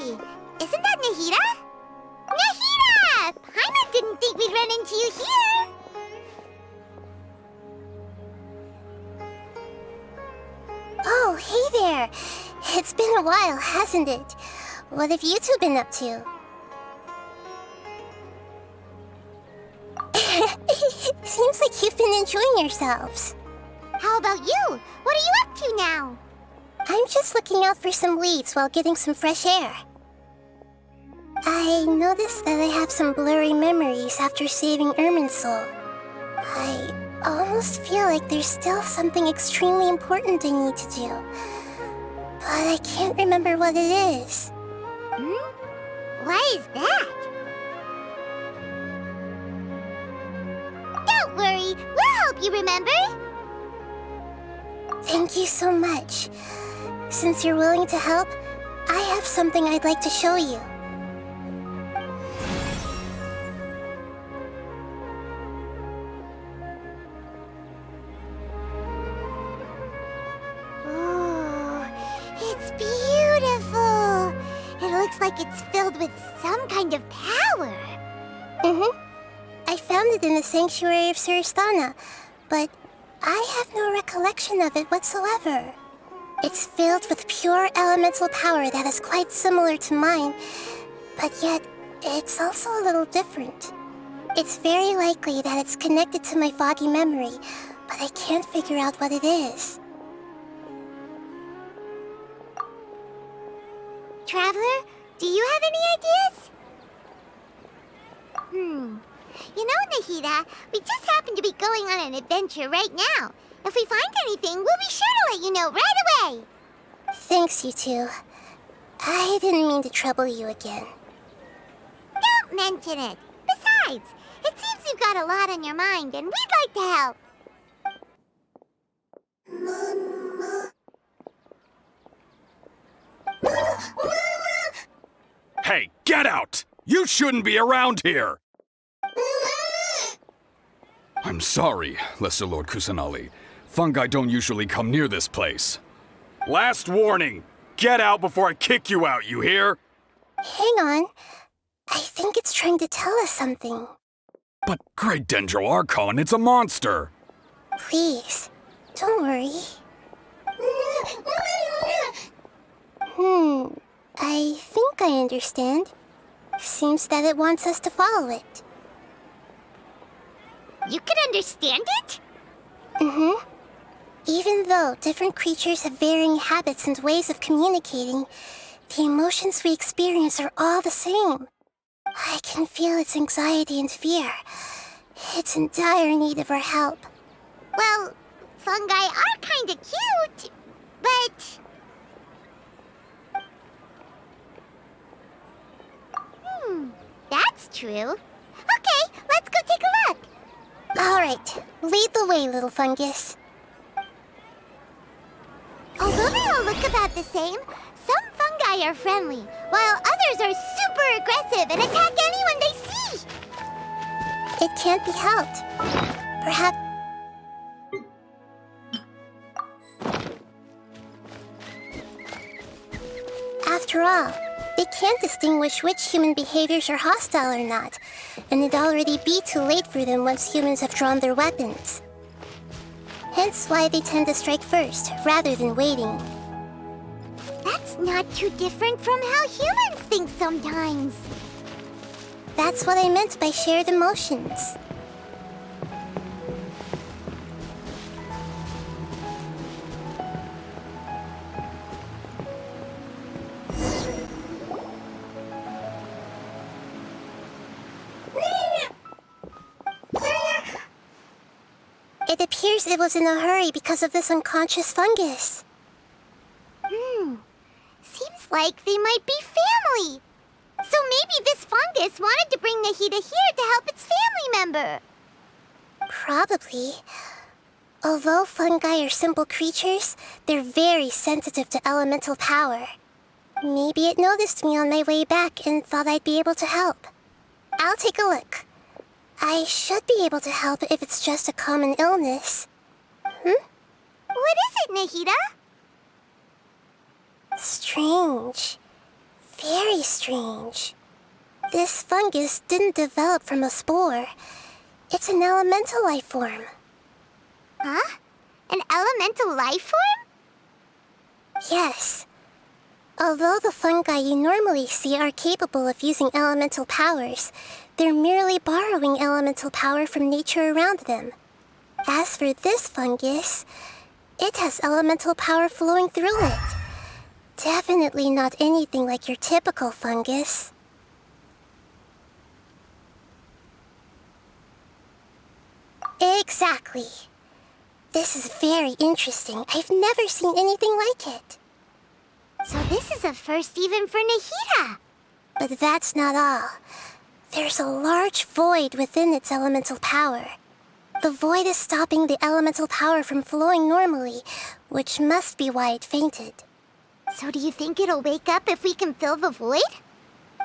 Hey! Isn't that Nahida? Nahida! Paimon didn't think we'd run into you here! Oh, hey there! It's been a while, hasn't it? What have you two been up to? Seems like you've been enjoying yourselves. How about you? What are you up to now? I'm just looking out for some leads while getting some fresh air. I noticed that I have some blurry memories after saving Irminsul. I almost feel like there's still something extremely important I need to do. But I can't remember what it is. What is that? Don't worry, we'll help you remember. Thank you so much. Since you're willing to help, I have something I'd like to show you. Oh, it's beautiful. It looks like it's filled with some kind of power. I found it in the sanctuary of Suristana, but I have no recollection of it whatsoever. It's filled with pure elemental power that is quite similar to mine, but yet it's also a little different. It's very likely that it's connected to my foggy memory, but I can't figure out what it is. Traveler, do you have any ideas? You know, Nahida, we just happen to be going on an adventure right now. If we find anything, we'll be sure to let you know right away. Thanks, you two. I didn't mean to trouble you again. Don't mention it. Besides, it seems you've got a lot on your mind, and we'd like to help. Hey, get out! You shouldn't be around here! I'm sorry, Lesser Lord Kusanali. Fungi don't usually come near this place. Last warning! Get out before I kick you out, you hear? Hang on. I think it's trying to tell us something. But Great Dendro Archon, it's a monster! Please, don't worry. I think I understand. Seems that it wants us to follow it. You can understand it? Even though different creatures have varying habits and ways of communicating, the emotions we experience are all the same. I can feel its anxiety and fear. It's in dire need of our help. Well, fungi are kinda cute, but... that's true. Okay, let's go take a look. All right, lead the way, little fungus. Although they all look about the same, some fungi are friendly, while others are super aggressive and attack anyone they see. It can't be helped. Perhaps... After all, they can't distinguish which human behaviors are hostile or not, and it'd already be too late for them once humans have drawn their weapons. Hence why they tend to strike first, rather than waiting. That's not too different from how humans think sometimes. That's what I meant by shared emotions. It appears it was in a hurry because of this unconscious fungus. Seems like they might be family. So maybe this fungus wanted to bring Nahida here to help its family member. Probably. Although fungi are simple creatures, they're very sensitive to elemental power. Maybe it noticed me on my way back and thought I'd be able to help. I'll take a look. I should be able to help if it's just a common illness. What is it, Nahida? Strange. Very strange. This fungus didn't develop from a spore. It's an elemental life form. Huh? An elemental life form? Yes. Although the fungi you normally see are capable of using elemental powers, they're merely borrowing elemental power from nature around them. As for this fungus, it has elemental power flowing through it. Definitely not anything like your typical fungus. Exactly. This is very interesting. I've never seen anything like it. So this is a first even for Nahida. But that's not all. There's a large void within its elemental power. The void is stopping the elemental power from flowing normally, which must be why it fainted. So do you think it'll wake up if we can fill the void?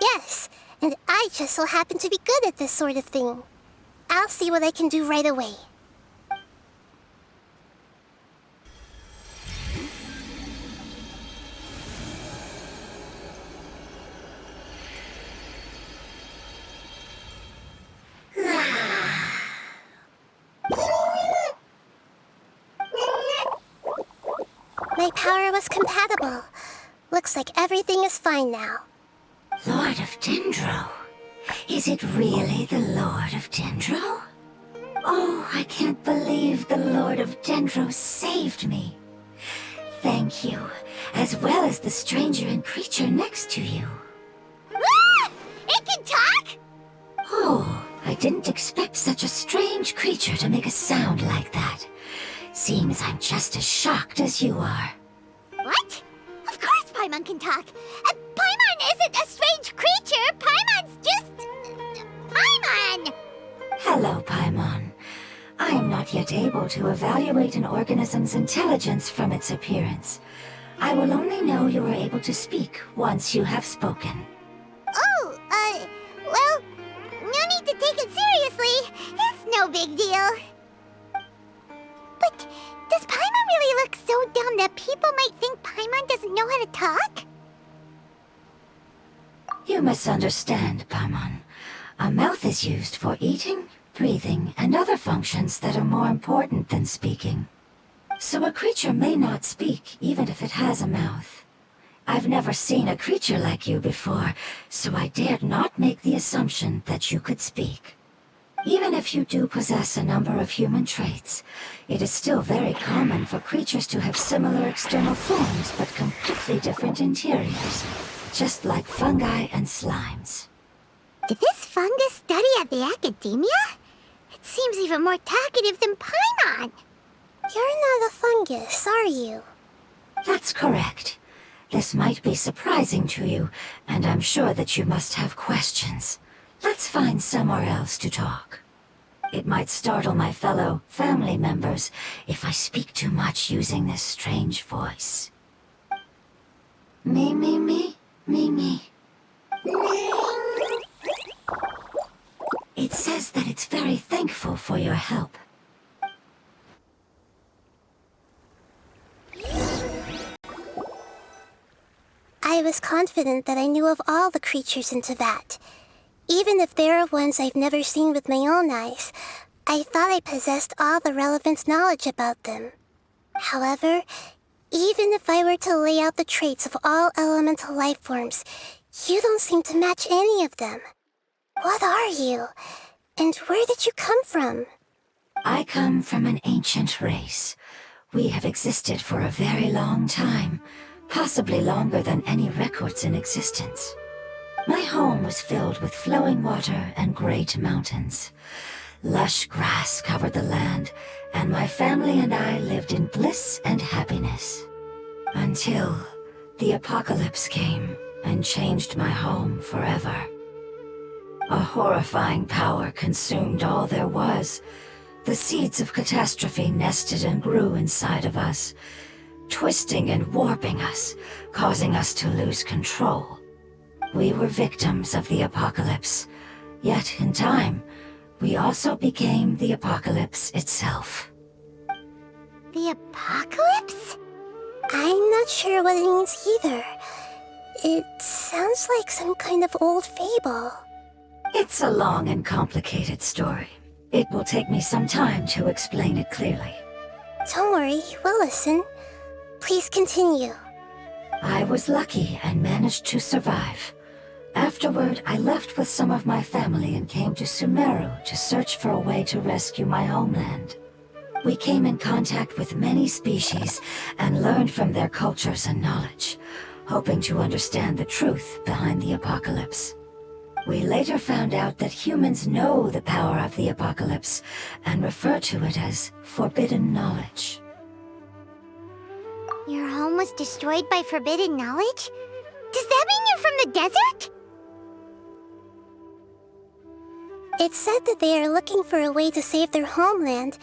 Yes, and I just so happen to be good at this sort of thing. I'll see what I can do right away. My power was compatible. Looks like everything is fine now. Lord of Dendro? Is it really the Lord of Dendro? Oh, I can't believe the Lord of Dendro saved me. Thank you, as well as the stranger and creature next to you. Ah! It can talk? Oh, I didn't expect such a strange creature to make a sound like that. Seems I'm just as shocked as you are. What? Of course Paimon can talk. Paimon isn't a strange creature. Paimon's just... Paimon! Hello, Paimon. I am not yet able to evaluate an organism's intelligence from its appearance. I will only know you are able to speak once you have spoken. Oh, well, no need to take it seriously. It's no big deal. But does Paimon really look so dumb that people might think Paimon doesn't know how to talk? You misunderstand, Paimon. A mouth is used for eating, breathing, and other functions that are more important than speaking. So a creature may not speak, even if it has a mouth. I've never seen a creature like you before, so I dared not make the assumption that you could speak. Even if you do possess a number of human traits, it is still very common for creatures to have similar external forms but completely different interiors, just like fungi and slimes. Did this fungus study at the academia? It seems even more talkative than Paimon. You're not a fungus, are you? That's correct. This might be surprising to you, and I'm sure that you must have questions. Let's find somewhere else to talk. It might startle my fellow family members if I speak too much using this strange voice. Me, me, me, me, me. It says that it's very thankful for your help. I was confident that I knew of all the creatures in Teyvat. Even if there are ones I've never seen with my own eyes, I thought I possessed all the relevant knowledge about them. However, even if I were to lay out the traits of all elemental life forms, you don't seem to match any of them. What are you? And where did you come from? I come from an ancient race. We have existed for a very long time, possibly longer than any records in existence. My home was filled with flowing water and great mountains. Lush grass covered the land, and my family and I lived in bliss and happiness. Until the apocalypse came and changed my home forever. A horrifying power consumed all there was. The seeds of catastrophe nested and grew inside of us, twisting and warping us, causing us to lose control. We were victims of the apocalypse, yet in time, we also became the apocalypse itself. The apocalypse? I'm not sure what it means either. It sounds like some kind of old fable. It's a long and complicated story. It will take me some time to explain it clearly. Don't worry, we'll listen. Please continue. I was lucky and managed to survive. Afterward, I left with some of my family and came to Sumeru to search for a way to rescue my homeland. We came in contact with many species and learned from their cultures and knowledge, hoping to understand the truth behind the apocalypse. We later found out that humans know the power of the apocalypse and refer to it as forbidden knowledge. Your home was destroyed by forbidden knowledge? Does that mean you're from the desert? It's said that they are looking for a way to save their homeland,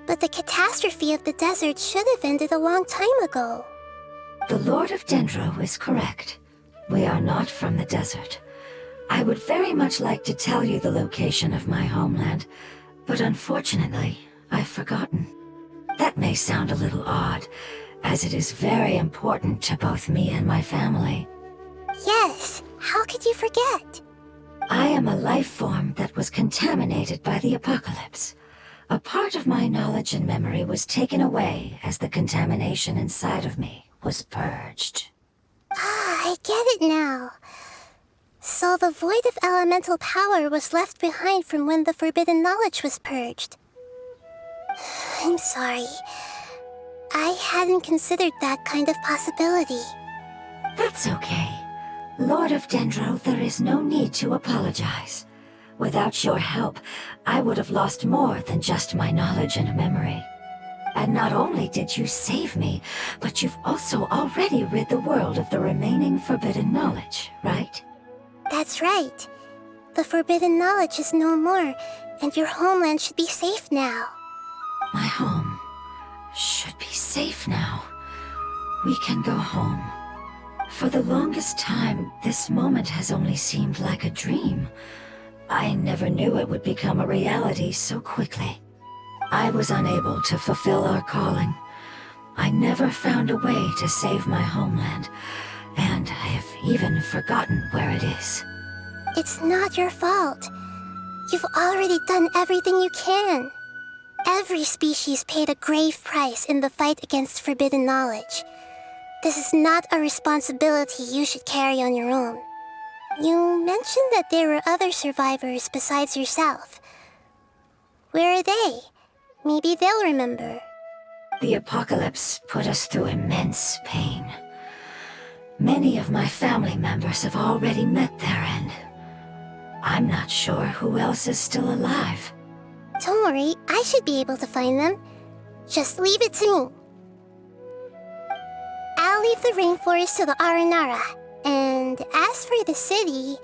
but the catastrophe of the desert should have ended a long time ago. The Lord of Dendro is correct. We are not from the desert. I would very much like to tell you the location of my homeland, but unfortunately, I've forgotten. That may sound a little odd, as it is very important to both me and my family. Yes, how could you forget? I am a life form that was contaminated by the apocalypse. A part of my knowledge and memory was taken away as the contamination inside of me was purged. Ah, I get it now. So the void of elemental power was left behind from when the forbidden knowledge was purged. I'm sorry. I hadn't considered that kind of possibility. That's okay. Lord of Dendro, there is no need to apologize. Without your help, I would have lost more than just my knowledge and memory. And not only did you save me, but you've also already rid the world of the remaining forbidden knowledge, right? That's right. The forbidden knowledge is no more, and your homeland should be safe now. My home should be safe now. We can go home. For the longest time, this moment has only seemed like a dream. I never knew it would become a reality so quickly. I was unable to fulfill our calling. I never found a way to save my homeland, and I have even forgotten where it is. It's not your fault. You've already done everything you can. Every species paid a grave price in the fight against forbidden knowledge. This is not a responsibility you should carry on your own. You mentioned that there were other survivors besides yourself. Where are they? Maybe they'll remember. The apocalypse put us through immense pain. Many of my family members have already met their end. I'm not sure who else is still alive. Don't worry, I should be able to find them. Just leave it to me. I'll leave the rainforest to the Aranara. And as for the city,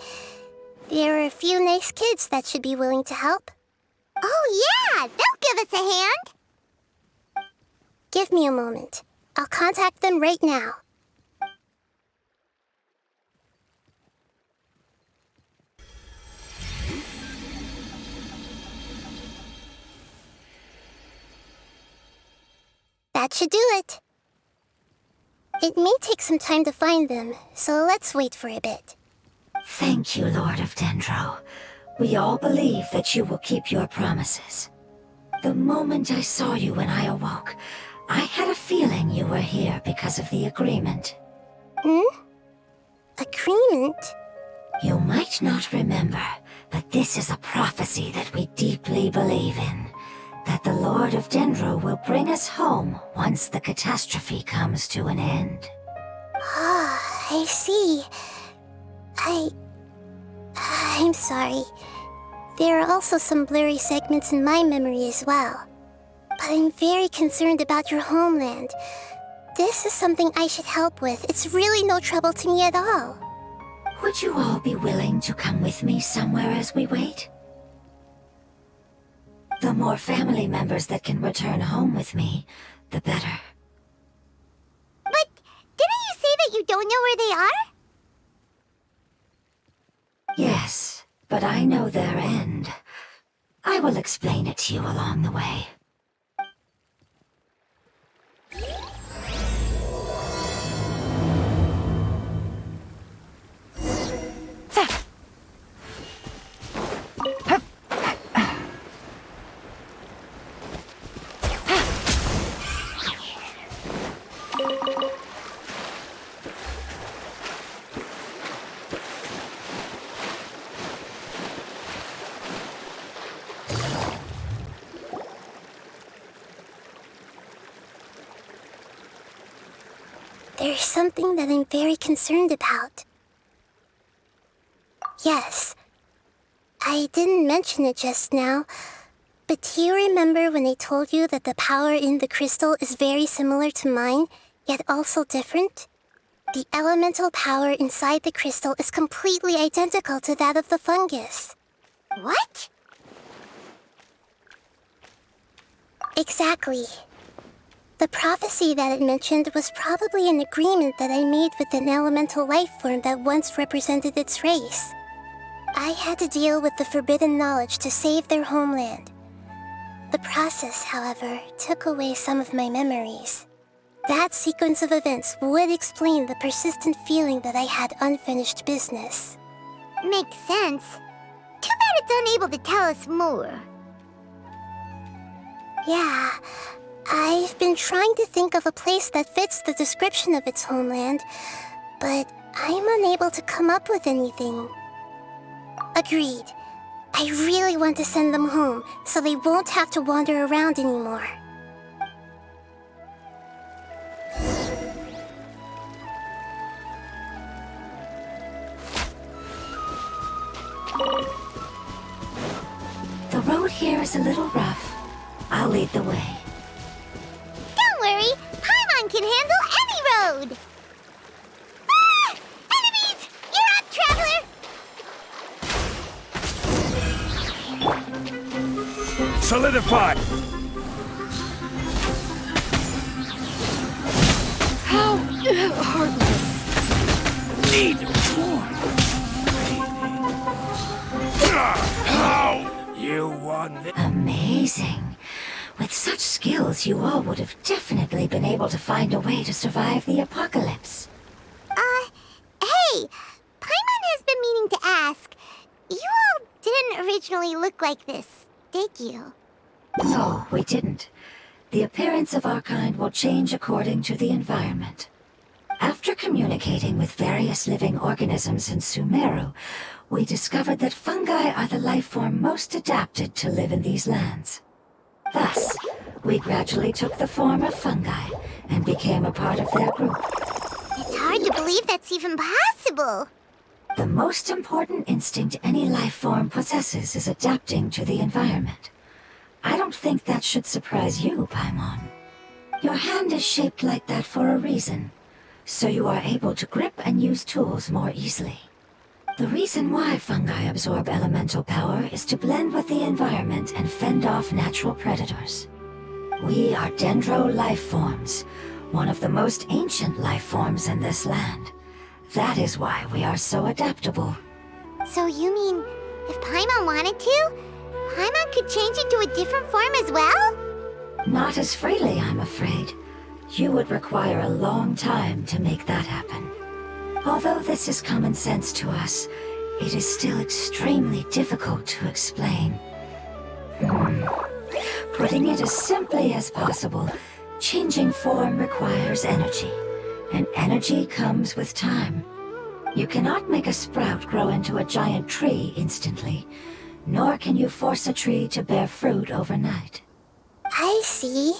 there are a few nice kids that should be willing to help. Oh yeah, they'll give us a hand. Give me a moment. I'll contact them right now. That should do it. It may take some time to find them, so let's wait for a bit. Thank you, Lord of Dendro. We all believe that you will keep your promises. The moment I saw you when I awoke, I had a feeling you were here because of the agreement. Agreement? You might not remember, but this is a prophecy that we deeply believe in. That the Lord of Dendro will bring us home once the catastrophe comes to an end. Ah, I see. I'm sorry. There are also some blurry segments in my memory as well. But I'm very concerned about your homeland. This is something I should help with. It's really no trouble to me at all. Would you all be willing to come with me somewhere as we wait? The more family members that can return home with me, the better. But didn't you say that you don't know where they are? Yes, but I know their end. I will explain it to you along the way. There's something that I'm very concerned about. Yes, I didn't mention it just now, but do you remember when I told you that the power in the crystal is very similar to mine, yet also different? The elemental power inside the crystal is completely identical to that of the fungus. What? Exactly. The prophecy that it mentioned was probably an agreement that I made with an elemental life form that once represented its race. I had to deal with the forbidden knowledge to save their homeland. The process, however, took away some of my memories. That sequence of events would explain the persistent feeling that I had unfinished business. Makes sense. Too bad it's unable to tell us more. Yeah, I've been trying to think of a place that fits the description of its homeland, but I'm unable to come up with anything. Agreed. I really want to send them home, so they won't have to wander around anymore. The road here is a little rough. I'll lead the way. Don't worry, Paimon can handle any road! Ah! Enemies! You're up, traveler! Solidify! How heartless. Need more. How? You won this. Amazing. With such skills, you all would have definitely been able to find a way to survive the apocalypse. Hey! Paimon has been meaning to ask. You all didn't originally look like this, did you? No, we didn't. The appearance of our kind will change according to the environment. After communicating with various living organisms in Sumeru, we discovered that fungi are the life form most adapted to live in these lands. Thus, we gradually took the form of fungi and became a part of their group. It's hard to believe that's even possible. The most important instinct any life form possesses is adapting to the environment. I don't think that should surprise you, Paimon. Your hand is shaped like that for a reason, so you are able to grip and use tools more easily. The reason why fungi absorb elemental power is to blend with the environment and fend off natural predators. We are dendro life forms, one of the most ancient life forms in this land. That is why we are so adaptable. So you mean, if Paimon wanted to, Paimon could change into a different form as well? Not as freely, I'm afraid. You would require a long time to make that happen. Although this is common sense to us, it is still extremely difficult to explain. Putting it as simply as possible, changing form requires energy, and energy comes with time. You cannot make a sprout grow into a giant tree instantly, nor can you force a tree to bear fruit overnight. I see.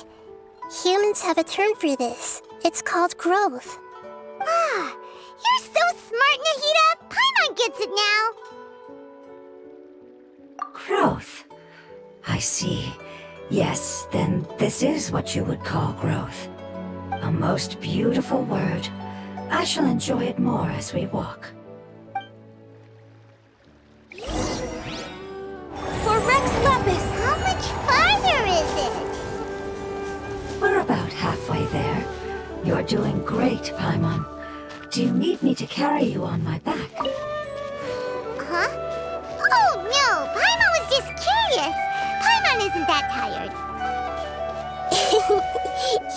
Humans have a term for this. It's called growth. Ah, you're so smart, Nahida! Paimon gets it now! Growth. I see. Yes, then this is what you would call growth. A most beautiful word. I shall enjoy it more as we walk. For Rex Lapis! How much farther is it? We're about halfway there. You're doing great, Paimon. Do you need me to carry you on my back? Huh? Oh, no! Paimon was just curious! Paimon isn't that tired.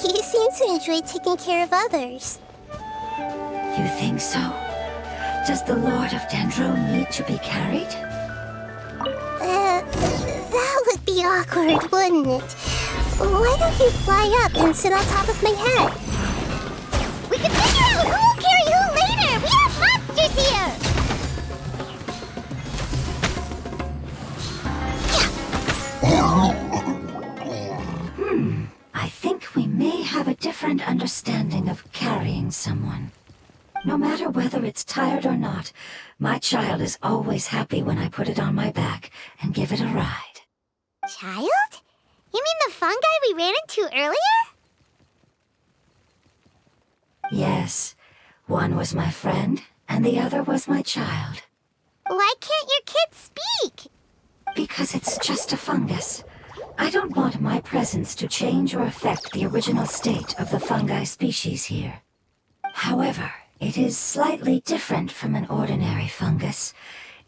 You seem to enjoy taking care of others. You think so? Does the Lord of Dendro need to be carried? That would be awkward, wouldn't it? Why don't you fly up and sit on top of my head? We can figure out who will carry who later! We have monsters here! I think we may have a different understanding of carrying someone. whether it's tired or not, my child is always happy when I put it on my back and give it a ride. Child? You mean the fungi we ran into earlier? Yes, one was my friend, and the other was my child. Why can't your kid speak? Because it's just a fungus. I don't want my presence to change or affect the original state of the fungi species here. However, it is slightly different from an ordinary fungus.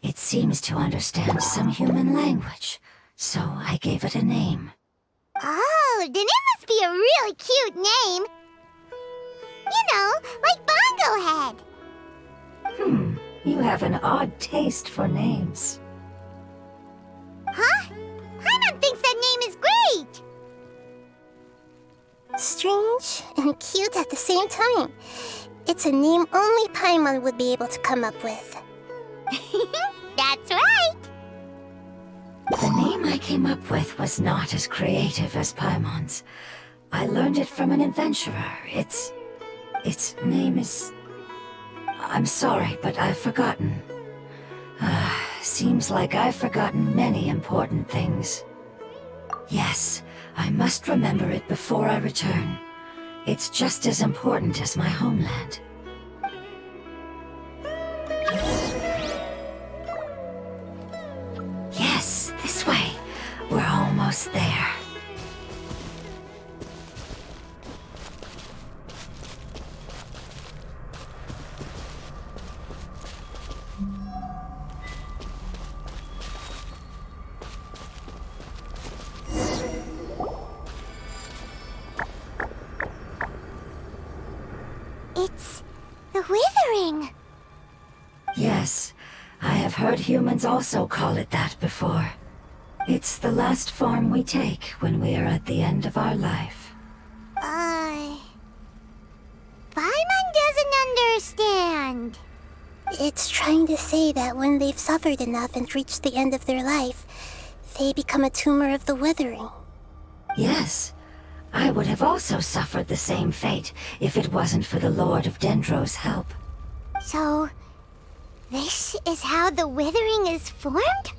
It seems to understand some human language, so I gave it a name. Oh, then it must be a really cute name. You know, like Bongo Head. You have an odd taste for names. Huh? Paimon thinks that name is great. Strange and cute at the same time. It's a name only Paimon would be able to come up with. That's right. The name I came up with was not as creative as Paimon's. I learned it from an adventurer. Its name is... I'm sorry, but I've forgotten. Seems like I've forgotten many important things. Yes, I must remember it before I return. It's just as important as my homeland. Yes, this way. We're almost there. It's the Withering. Yes, I have heard humans also call it that before. It's the last form we take when we are at the end of our life. Paimon doesn't understand. It's trying to say that when they've suffered enough and reached the end of their life, they become a tumor of the Withering. Yes, I would have also suffered the same fate if it wasn't for the Lord of Dendro's help. So, this is how the Withering is formed?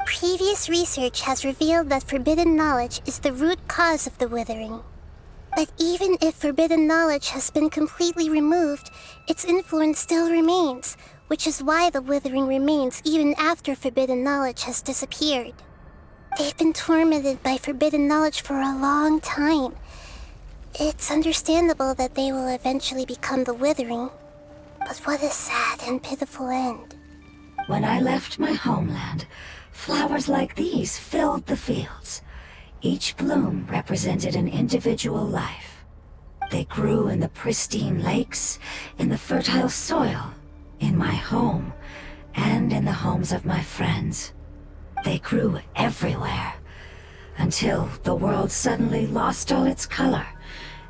Previous research has revealed that forbidden knowledge is the root cause of the Withering. But even if forbidden knowledge has been completely removed, its influence still remains, which is why the Withering remains even after forbidden knowledge has disappeared. They've been tormented by forbidden knowledge for a long time. It's understandable that they will eventually become the Withering, but what a sad and pitiful end. When I left my homeland, flowers like these filled the fields. Each bloom represented an individual life. They grew in the pristine lakes, in the fertile soil, in my home, and in the homes of my friends. They grew everywhere, until the world suddenly lost all its color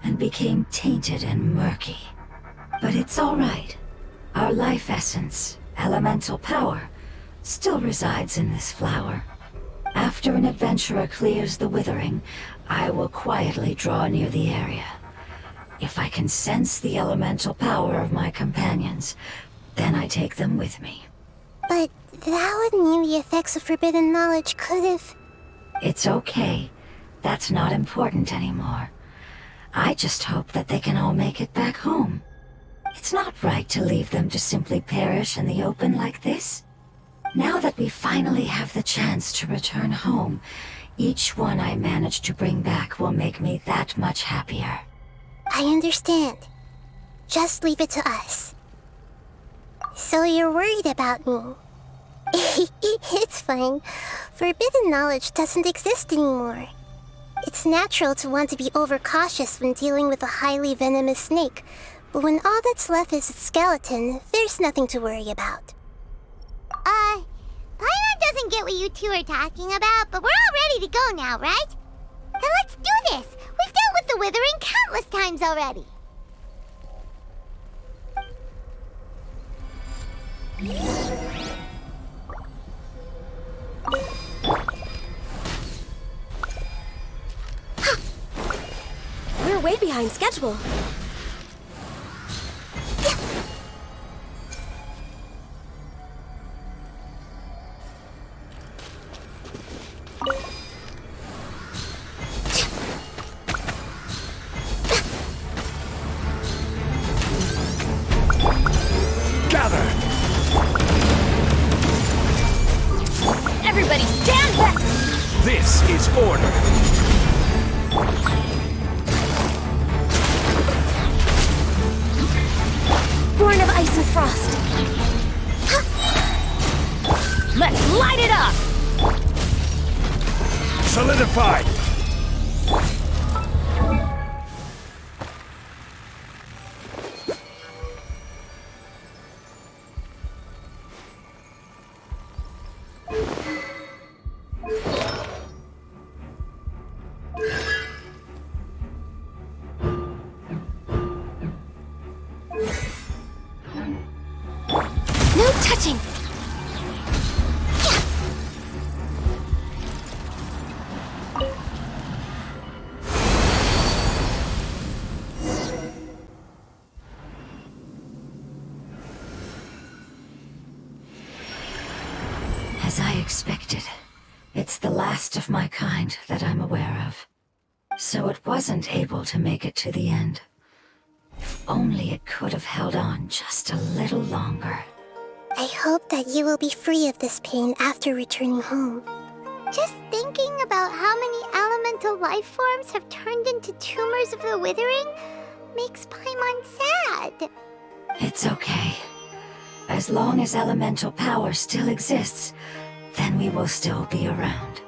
and became tainted and murky. But it's all right. Our life essence, elemental power, still resides in this flower. After an adventurer clears the Withering, I will quietly draw near the area. If I can sense the elemental power of my companions, then I take them with me. But that would mean the effects of forbidden knowledge could have... It's okay. That's not important anymore. I just hope that they can all make it back home. It's not right to leave them to simply perish in the open like this. Now that we finally have the chance to return home, each one I manage to bring back will make me that much happier. I understand. Just leave it to us. So you're worried about me? It's fine. Forbidden knowledge doesn't exist anymore. It's natural to want to be overcautious when dealing with a highly venomous snake, but when all that's left is its skeleton, there's nothing to worry about. Paimon doesn't get what you two are talking about, but we're all ready to go now, right? Then let's do this! We've dealt with the Withering countless times already! We're way behind schedule. Everybody stand back! This is order. Born of ice and frost. Let's light it up! Solidified. No touching! As I expected, it's the last of my kind that I'm aware of. So it wasn't able to make it to the end. If only it could have held on just a little longer. I hope that you will be free of this pain after returning home. Just thinking about how many elemental life forms have turned into tumors of the withering makes Paimon sad. It's okay. As long as elemental power still exists, then we will still be around.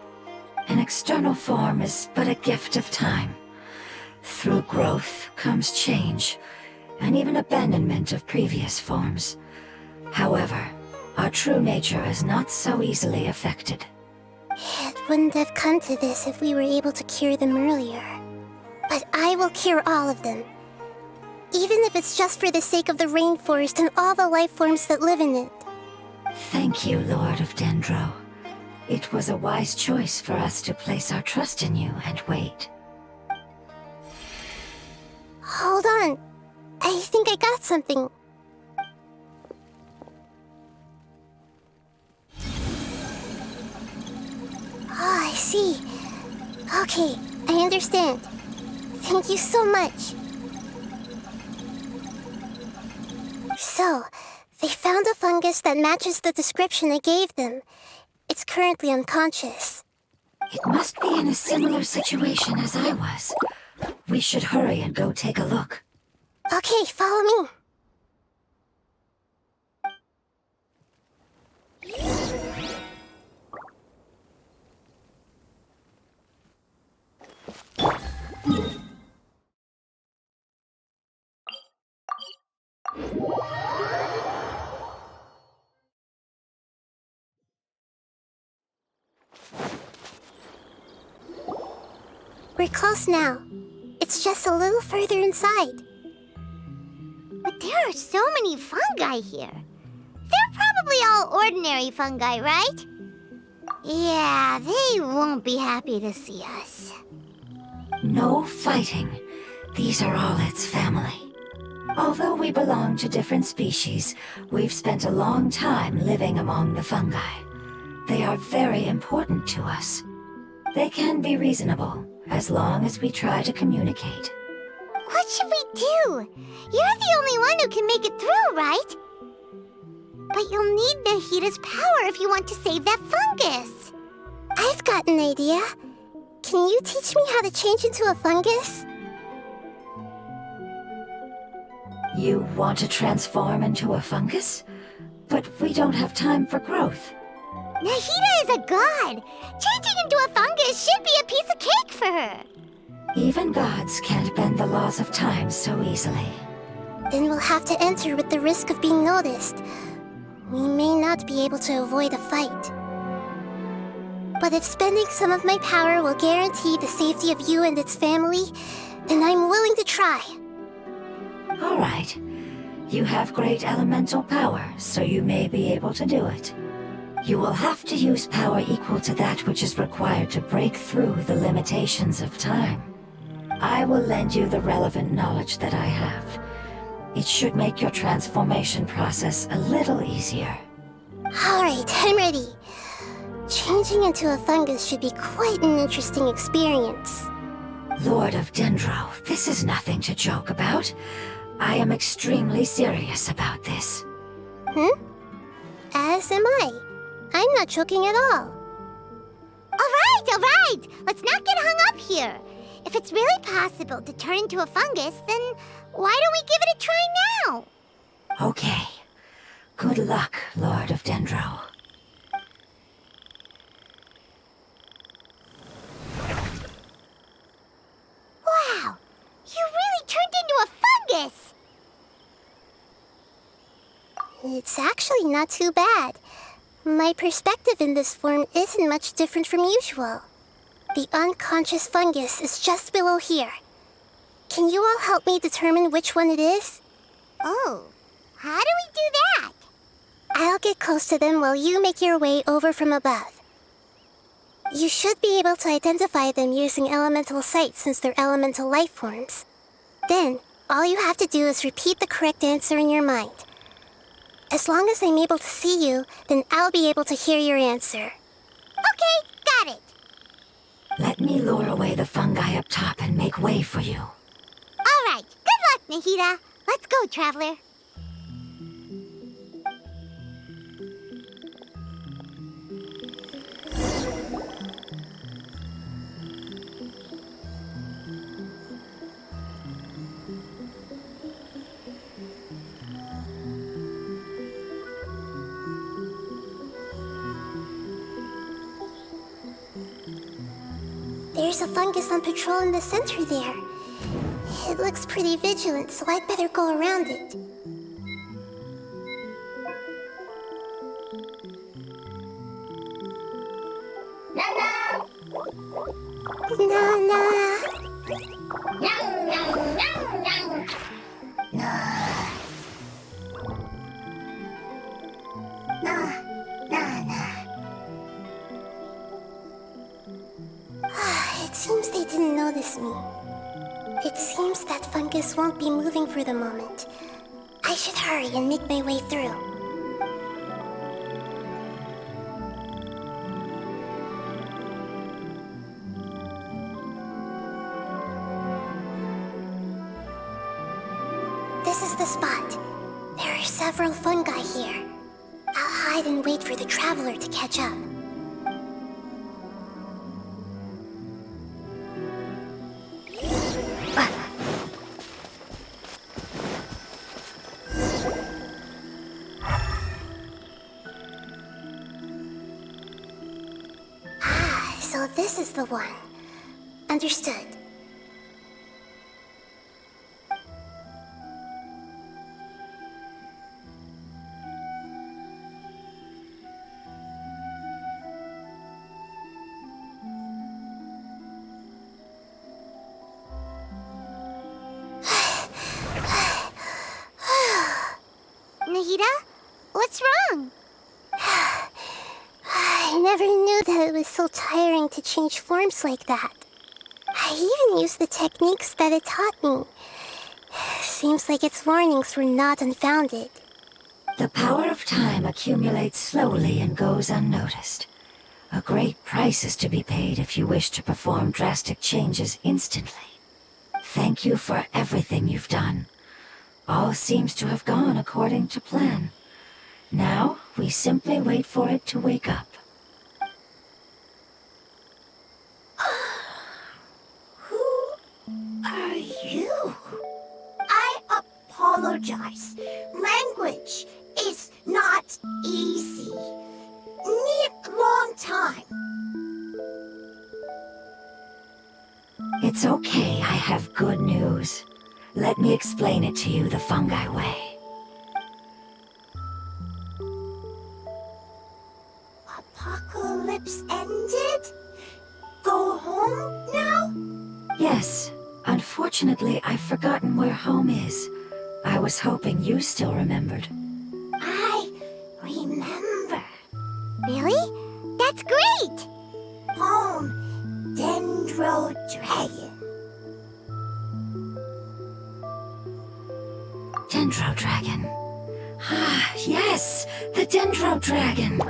An external form is but a gift of time. Through growth comes change, and even abandonment of previous forms. However, our true nature is not so easily affected. It wouldn't have come to this if we were able to cure them earlier. But I will cure all of them. Even if it's just for the sake of the rainforest and all the life forms that live in it. Thank you, Lord of Dendro. It was a wise choice for us to place our trust in you and wait. Hold on. I think I got something. Oh, I see. Okay, I understand. Thank you so much. So, they found a fungus that matches the description I gave them. It's currently unconscious. It must be in a similar situation as I was. We should hurry and go take a look. Okay, follow me. We're close now. It's just a little further inside. But there are so many fungi here. They're probably all ordinary fungi, right? Yeah, they won't be happy to see us. No fighting. These are all its family. Although we belong to different species, we've spent a long time living among the fungi. They are very important to us. They can be reasonable, as long as we try to communicate. What should we do? You're the only one who can make it through, right? But you'll need Nahida's power if you want to save that fungus. I've got an idea. Can you teach me how to change into a fungus? You want to transform into a fungus? But we don't have time for growth. Nahida is a god. Changing into a fungus should be a piece of cake for her. Even gods can't bend the laws of time so easily. Then we'll have to enter with the risk of being noticed. We may not be able to avoid a fight. But if spending some of my power will guarantee the safety of you and its family, then I'm willing to try. All right. You have great elemental power, so you may be able to do it. You will have to use power equal to that which is required to break through the limitations of time. I will lend you the relevant knowledge that I have. It should make your transformation process a little easier. Alright, I'm ready. Changing into a fungus should be quite an interesting experience. Lord of Dendro, this is nothing to joke about. I am extremely serious about this. As am I. I'm not joking at all. All right. Let's not get hung up here. If it's really possible to turn into a fungus, then why don't we give it a try now? Okay. Good luck, Lord of Dendro. Wow, you really turned into a fungus! It's actually not too bad. My perspective in this form isn't much different from usual. The unconscious fungus is just below here. Can you all help me determine which one it is? Oh, how do we do that? I'll get close to them while you make your way over from above. You should be able to identify them using elemental sight since they're elemental life forms. Then, all you have to do is repeat the correct answer in your mind. As long as I'm able to see you, then I'll be able to hear your answer. Okay, got it. Let me lure away the fungi up top and make way for you. All right, good luck, Nahida. Let's go, Traveler. There's a fungus on patrol in the center there. It looks pretty vigilant, so I'd better go around it. Nana! It seems they didn't notice me. It seems that fungus won't be moving for the moment. I should hurry and make my way through. This is the spot. There are several fungi here. I'll hide and wait for the traveler to catch up. So this is the one. Understood. Nahida, what's wrong? I never knew that it was so tiring to change forms like that. I even used the techniques that it taught me. Seems like its warnings were not unfounded. The power of time accumulates slowly and goes unnoticed. A great price is to be paid if you wish to perform drastic changes instantly. Thank you for everything you've done. All seems to have gone according to plan. Now, we simply wait for it to wake up. Who are you? I apologize. Language is not easy. Need long time. It's okay, I have good news. Let me explain it to you the fungi way. Apocalypse ended? Go home now? Yes, unfortunately, I've forgotten where home is. I was hoping you still remembered. I remember. Really? That's great! Home, Dendro Dragon. Dendro Dragon. Ah, yes, the Dendro Dragon.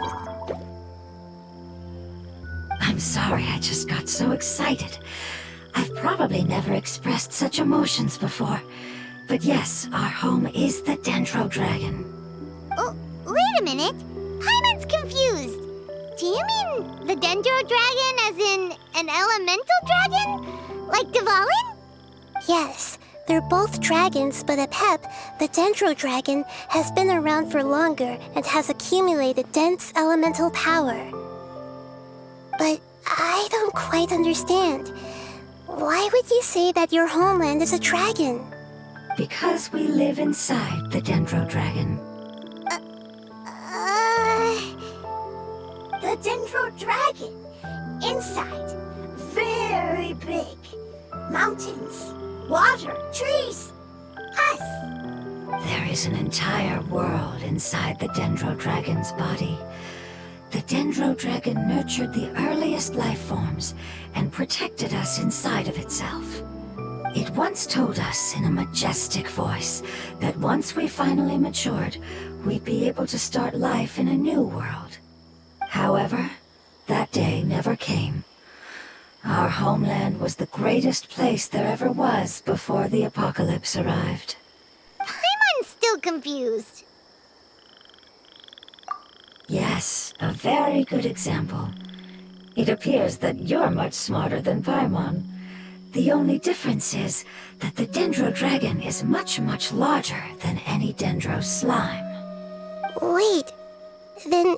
I'm sorry, I just got so excited. I've probably never expressed such emotions before. But yes, our home is the Dendro Dragon. Oh, wait a minute. Paimon's confused. Do you mean the Dendro Dragon as in an elemental dragon? Like Dvalin? Yes, they're both dragons, but Apep, the Dendro Dragon, has been around for longer and has accumulated dense elemental power. But I don't quite understand. Why would you say that your homeland is a dragon? Because we live inside the Dendro Dragon. The Dendro Dragon. Inside. Very big. Mountains, water, trees. Us. There is an entire world inside the Dendro Dragon's body. The Dendro Dragon nurtured the earliest life forms and protected us inside of itself. It once told us in a majestic voice that once we finally matured, we'd be able to start life in a new world. However, that day never came. Our homeland was the greatest place there ever was before the apocalypse arrived. I'm still confused. Yes, a very good example. It appears that you're much smarter than Paimon. The only difference is that the Dendro Dragon is much, much larger than any Dendro slime. Wait, then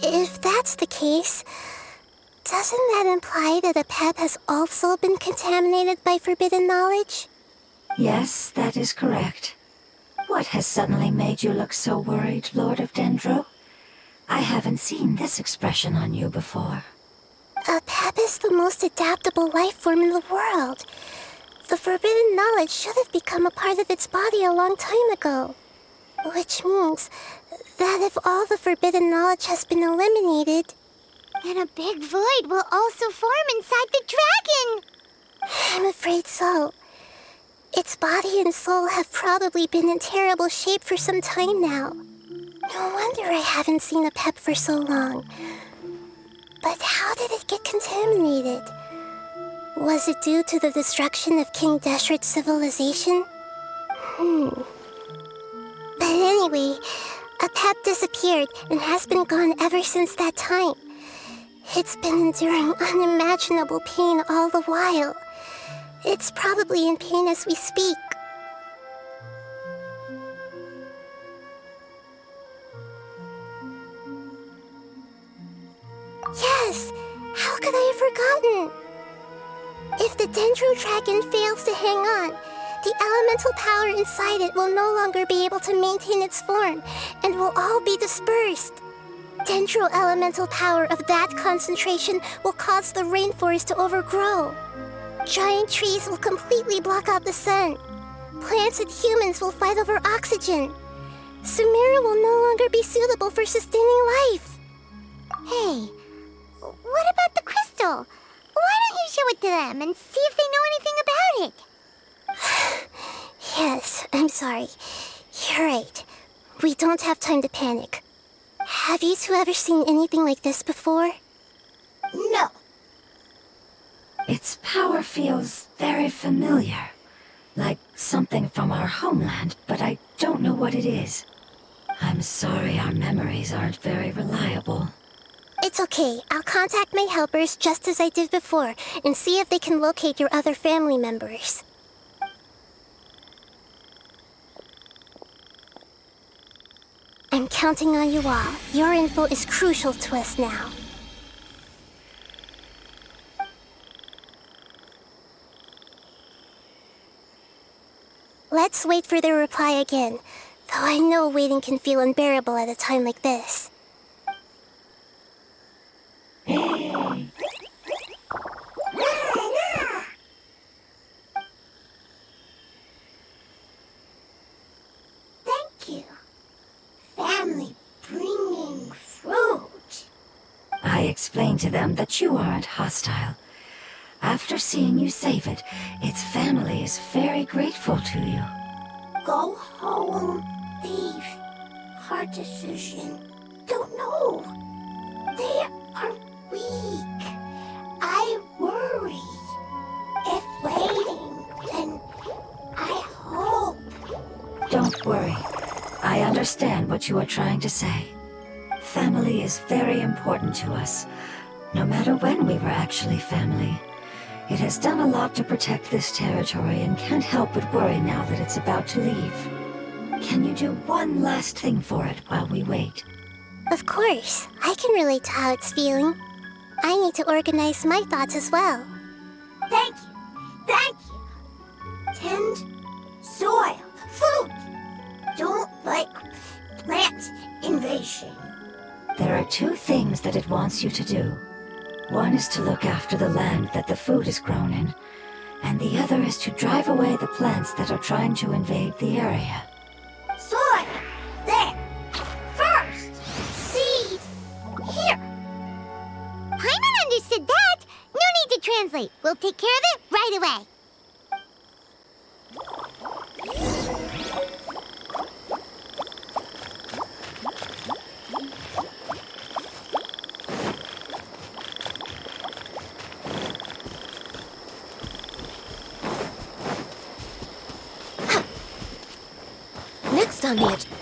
if that's the case, doesn't that imply that Apep has also been contaminated by forbidden knowledge? Yes, that is correct. What has suddenly made you look so worried, Lord of Dendro? I haven't seen this expression on you before. Apep is the most adaptable life form in the world. The forbidden knowledge should have become a part of its body a long time ago. Which means that if all the forbidden knowledge has been eliminated, then a big void will also form inside the dragon. I'm afraid so. Its body and soul have probably been in terrible shape for some time now. No wonder I haven't seen Apep for so long. But how did it get contaminated? Was it due to the destruction of King Deshret's civilization? But anyway, Apep disappeared and has been gone ever since that time. It's been enduring unimaginable pain all the while. It's probably in pain as we speak. Yes! How could I have forgotten? If the Dendro Dragon fails to hang on, the elemental power inside it will no longer be able to maintain its form and will all be dispersed. Dendro elemental power of that concentration will cause the rainforest to overgrow. Giant trees will completely block out the sun. Plants and humans will fight over oxygen. Sumeru will no longer be suitable for sustaining life. Hey, what about the crystal? Why don't you show it to them and see if they know anything about it? Yes, I'm sorry. You're right. We don't have time to panic. Have you two ever seen anything like this before? No. Its power feels very familiar. Like something from our homeland, but I don't know what it is. I'm sorry our memories aren't very reliable. It's okay. I'll contact my helpers just as I did before and see if they can locate your other family members. I'm counting on you all. Your info is crucial to us now. Let's wait for their reply again, though I know waiting can feel unbearable at a time like this. Thank you. Family bringing fruit. I explained to them that you aren't hostile. After seeing you save it, its family is very grateful to you. Go home. Leave. Hard decision. Don't know. They are weak. I worry. If waiting, then I hope. Don't worry. I understand what you are trying to say. Family family is very important to us, no matter when we were actually family. It has done a lot to protect this territory and can't help but worry now that it's about to leave. Can you do one last thing for it while we wait? Of course, I can relate to how it's feeling. I need to organize my thoughts as well. Thank you. Thank you. Tend soil. Food. Don't like plant invasion. There are two things that it wants you to do. One is to look after the land that the food is grown in, and the other is to drive away the plants that are trying to invade the area. Soil. There. First. Seed. Here. Paimon understood that. No need to translate. We'll take care of it right away. Next on the agenda.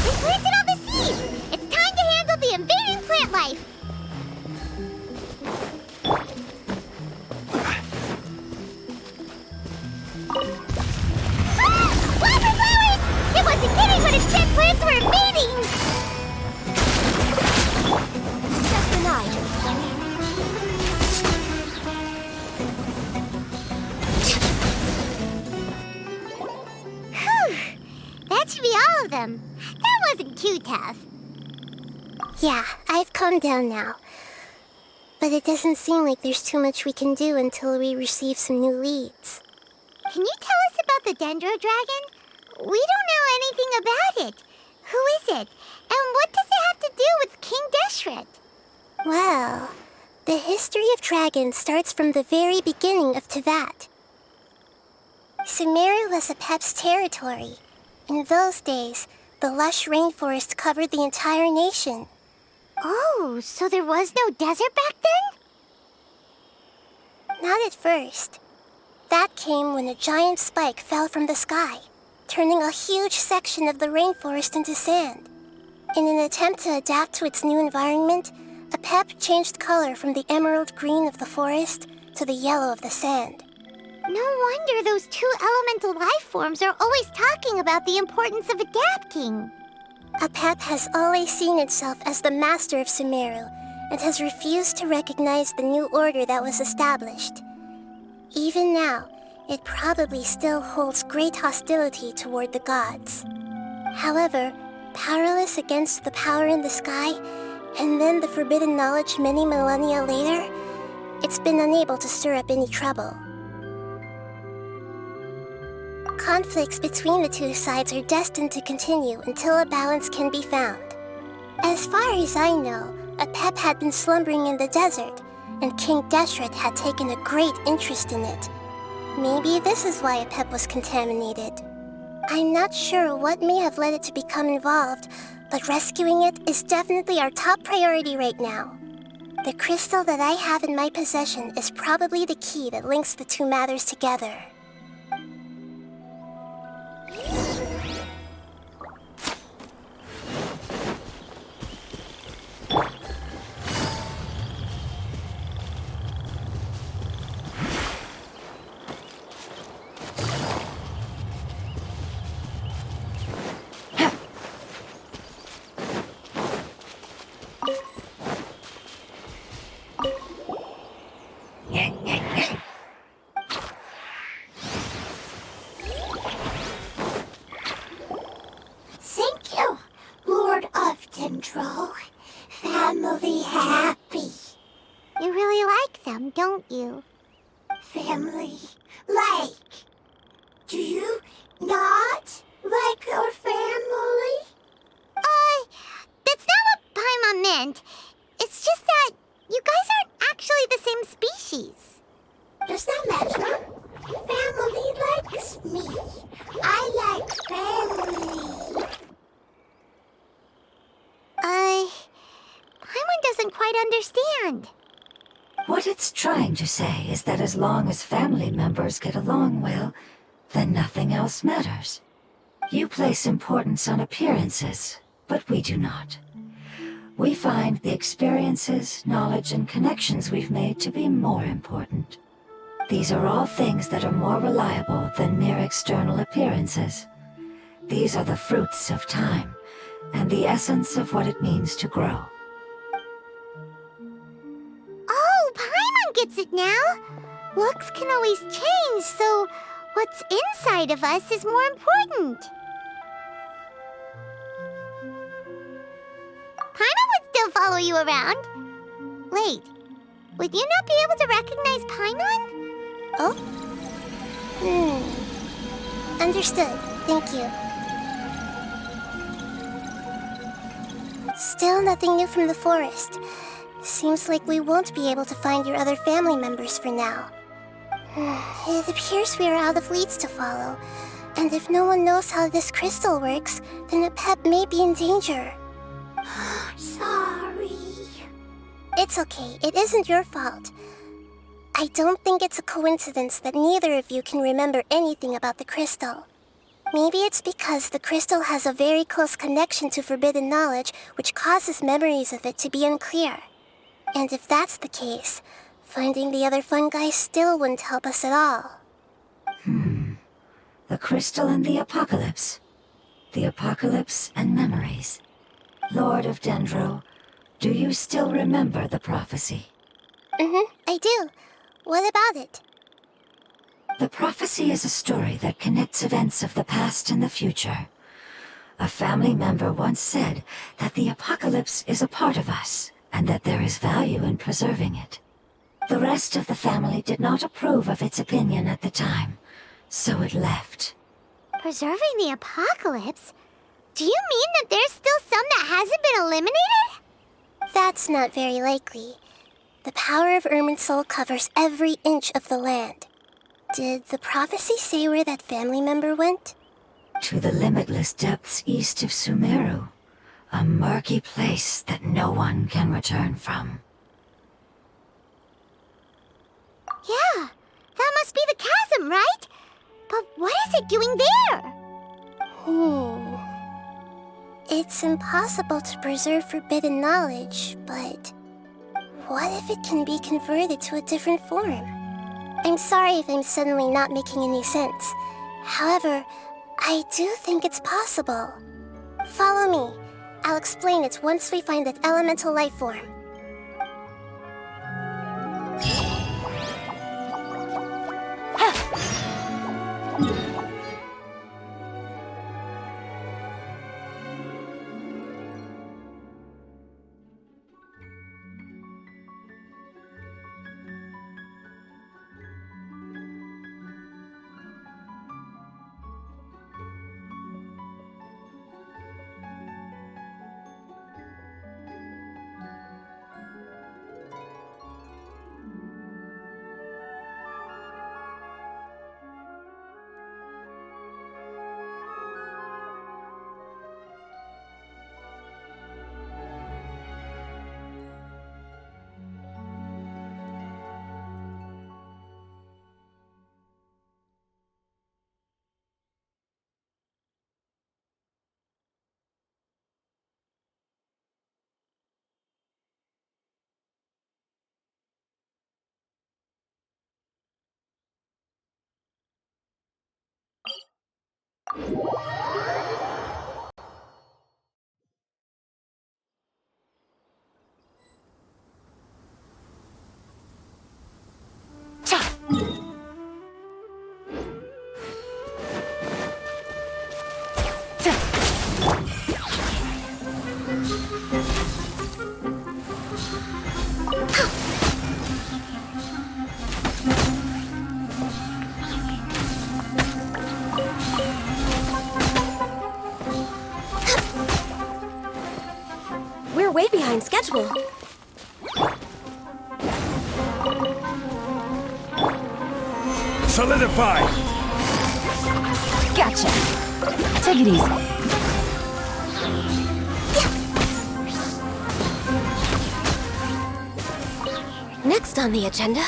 We planted all the seeds! It's time to handle the invading plant life! Ah! Wildflowers! It wasn't kidding when it said plants were invading! Just denied. Whew! That should be all of them. That wasn't too tough. Yeah, I've calmed down now. But it doesn't seem like there's too much we can do until we receive some new leads. Can you tell us about the Dendro Dragon? We don't know anything about it. Who is it? And what does it have to do with King Deshret? Well, the history of dragons starts from the very beginning of Tevat. Sumeru was Apep's territory. In those days, the lush rainforest covered the entire nation. Oh, so there was no desert back then? Not at first. That came when a giant spike fell from the sky, turning a huge section of the rainforest into sand. In an attempt to adapt to its new environment, Apep changed color from the emerald green of the forest to the yellow of the sand. No wonder those two elemental life forms are always talking about the importance of adapting. Apep has always seen itself as the master of Sumeru and has refused to recognize the new order that was established. Even now, it probably still holds great hostility toward the gods. However, powerless against the power in the sky, and then the forbidden knowledge many millennia later, it's been unable to stir up any trouble. Conflicts between the two sides are destined to continue until a balance can be found. As far as I know, Apep had been slumbering in the desert, and King Deshret had taken a great interest in it. Maybe this is why Apep was contaminated. I'm not sure what may have led it to become involved, but rescuing it is definitely our top priority right now. The crystal that I have in my possession is probably the key that links the two matters together. don't you? Family. Like, do you not like your family? That's not what Paimon meant. It's just that you guys aren't actually the same species. Does that matter? Family likes me. I like family. Paimon doesn't quite understand. What it's trying to say is that as long as family members get along well, then nothing else matters. You place importance on appearances, but we do not. We find the experiences, knowledge, and connections we've made to be more important. These are all things that are more reliable than mere external appearances. These are the fruits of time, and the essence of what it means to grow. Oh, Paimon gets it now. Looks can always change, so what's inside of us is more important. Paimon would still follow you around. Wait, would you not be able to recognize Paimon? Oh? Understood. Thank you. Still nothing new from the forest. Seems like we won't be able to find your other family members for now. It appears we are out of leads to follow. And if no one knows how this crystal works, then Apep may be in danger. Sorry. It's okay. It isn't your fault. I don't think it's a coincidence that neither of you can remember anything about the crystal. Maybe it's because the crystal has a very close connection to forbidden knowledge, which causes memories of it to be unclear. And if that's the case, finding the other fungi still wouldn't help us at all. The crystal and the apocalypse. The apocalypse and memories. Lord of Dendro, do you still remember the prophecy? I do. What about it? The prophecy is a story that connects events of the past and the future. A family member once said that the apocalypse is a part of us, and that there is value in preserving it. The rest of the family did not approve of its opinion at the time, so it left. Preserving the apocalypse? Do you mean that there's still some that hasn't been eliminated? That's not very likely. The power of Irminsul covers every inch of the land. Did the prophecy say where that family member went? To the limitless depths east of Sumeru, a murky place that no one can return from. Yeah, that must be the chasm, right? But what is it doing there? It's impossible to preserve forbidden knowledge, but what if it can be converted to a different form? I'm sorry if I'm suddenly not making any sense. However, I do think it's possible. Follow me. I'll explain it once we find that elemental life form. We're way behind schedule. Solidified! Gotcha. Take it easy. Next on the agenda...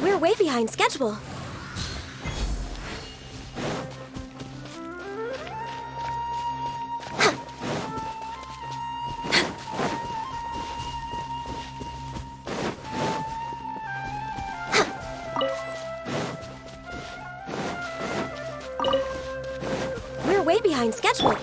We're way behind schedule. We're way behind schedule.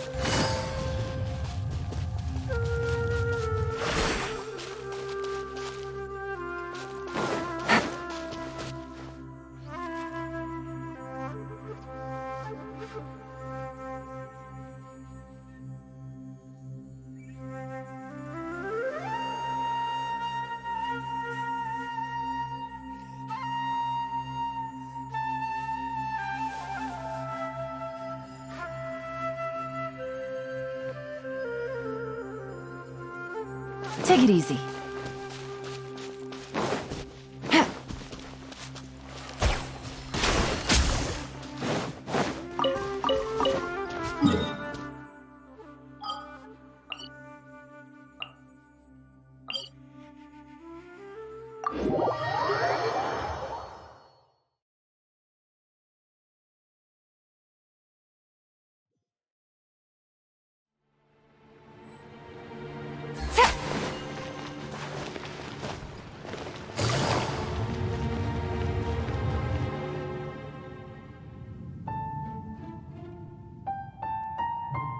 Take it easy.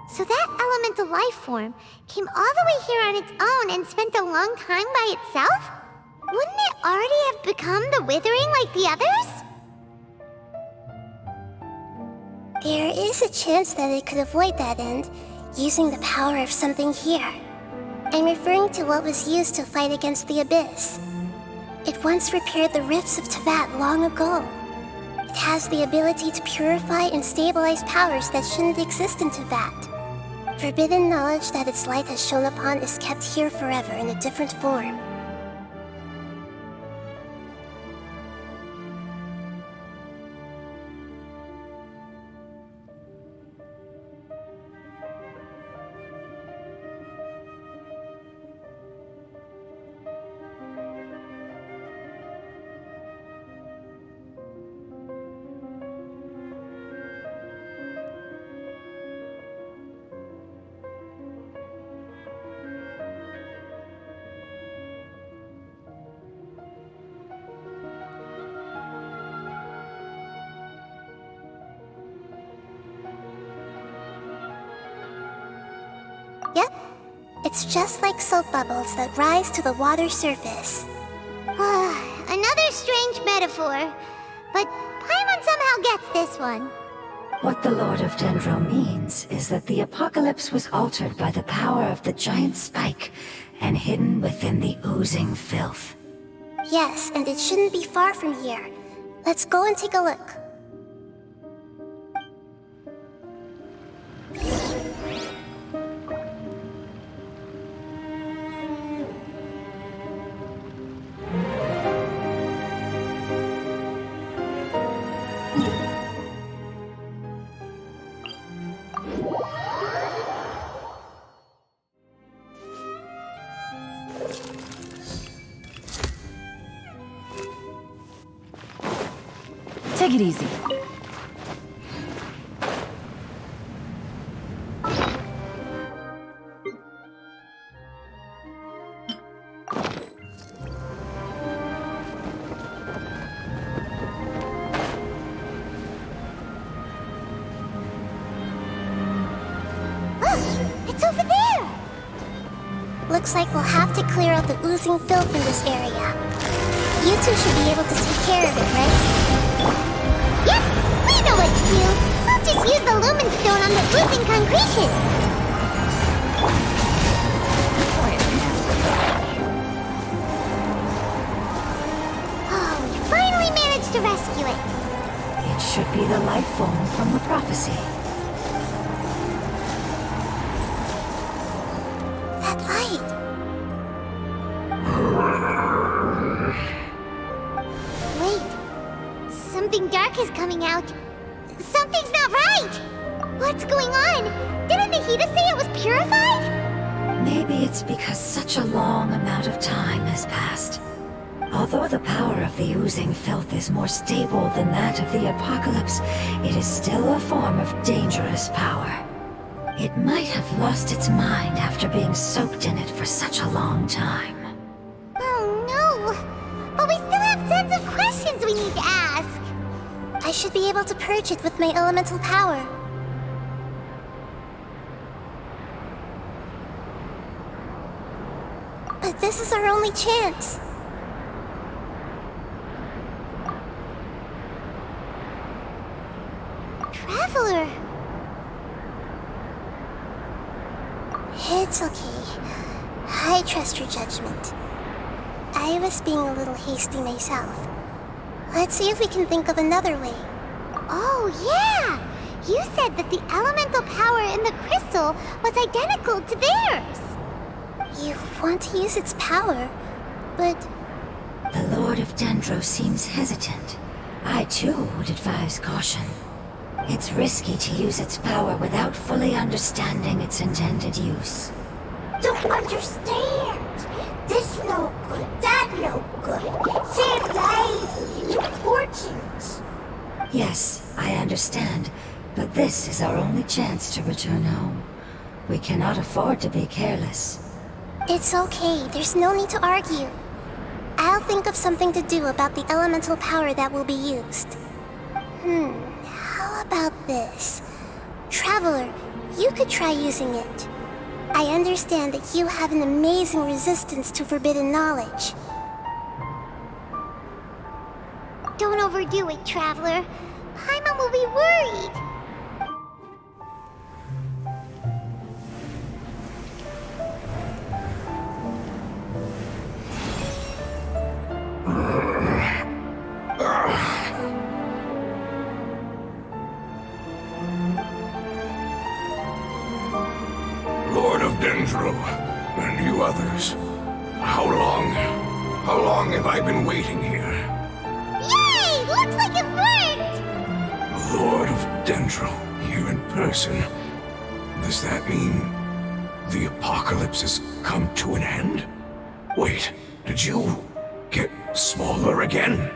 So that elemental life form came all the way here on its own and spent a long time by itself? Wouldn't it already have become the Withering like the others? There is a chance that it could avoid that end, using the power of something here. I'm referring to what was used to fight against the Abyss. It once repaired the rifts of Tevat long ago. It has the ability to purify and stabilize powers that shouldn't exist in Tevat. Forbidden knowledge that its light has shone upon is kept here forever in a different form. Yep, it's just like soap bubbles that rise to the water surface. Another strange metaphor, but Paimon somehow gets this one. What the Lord of Dendro means is that the apocalypse was altered by the power of the giant spike and hidden within the oozing filth. Yes, and it shouldn't be far from here. Let's go and take a look. Take it easy. Look, it's over there! Looks like we'll have to clear out the oozing filth in this area. You two should be able to take care of it, right? Yep, we know what to do. We'll just use the lumen stone on the oozing concretion. Oh, we finally managed to rescue it. It should be the life form from the prophecy. That light. Wait, something dark is coming out. Something's not right. What's going on? Didn't Nahida say it was purified? Maybe it's because such a long amount of time has passed. Although the power of the oozing filth is more stable than that of the apocalypse, it is still a form of dangerous power. It might have lost its mind after being soaked in it for such a long time. Oh no! But we still have tons of questions we need to ask. I should be able to purge it with my elemental power. But this is our only chance. Traveler! It's okay. I trust your judgment. I was being a little hasty myself. Let's see if we can think of another way. Oh, yeah! You said that the elemental power in the crystal was identical to theirs. You want to use its power, but The Lord of Dendro seems hesitant. I too would advise caution. It's risky to use its power without fully understanding its intended use. Don't understand. This no good, that no good. Save lives, important. Yes, I understand, but this is our only chance to return home. We cannot afford to be careless. it's okay. There's no need to argue. I'll think of something to do about the elemental power that will be used. How about this? Traveler, you could try using it. I understand that you have an amazing resistance to forbidden knowledge. Don't overdo it, Traveler. Paimon will be worried. Lord of Dendro, and you others. How long have I been waiting here? Yay! Looks like it worked! Lord of Dendro, here in person. Does that mean the apocalypse has come to an end? Wait, did you get smaller again?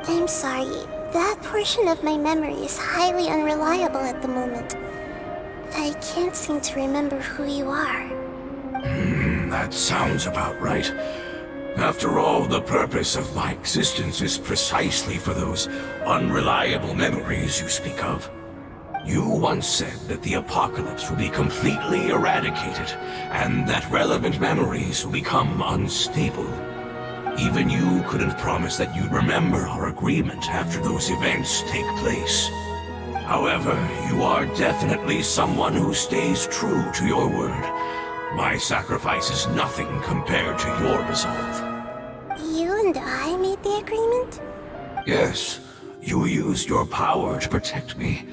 I'm sorry. That portion of my memory is highly unreliable at the moment. I can't seem to remember who you are. That sounds about right. After all, the purpose of my existence is precisely for those unreliable memories you speak of. You once said that the apocalypse will be completely eradicated, and that relevant memories will become unstable. Even you couldn't promise that you'd remember our agreement after those events take place. However, you are definitely someone who stays true to your word. My sacrifice is nothing compared to your resolve. You and I made the agreement? Yes, you used your power to protect me.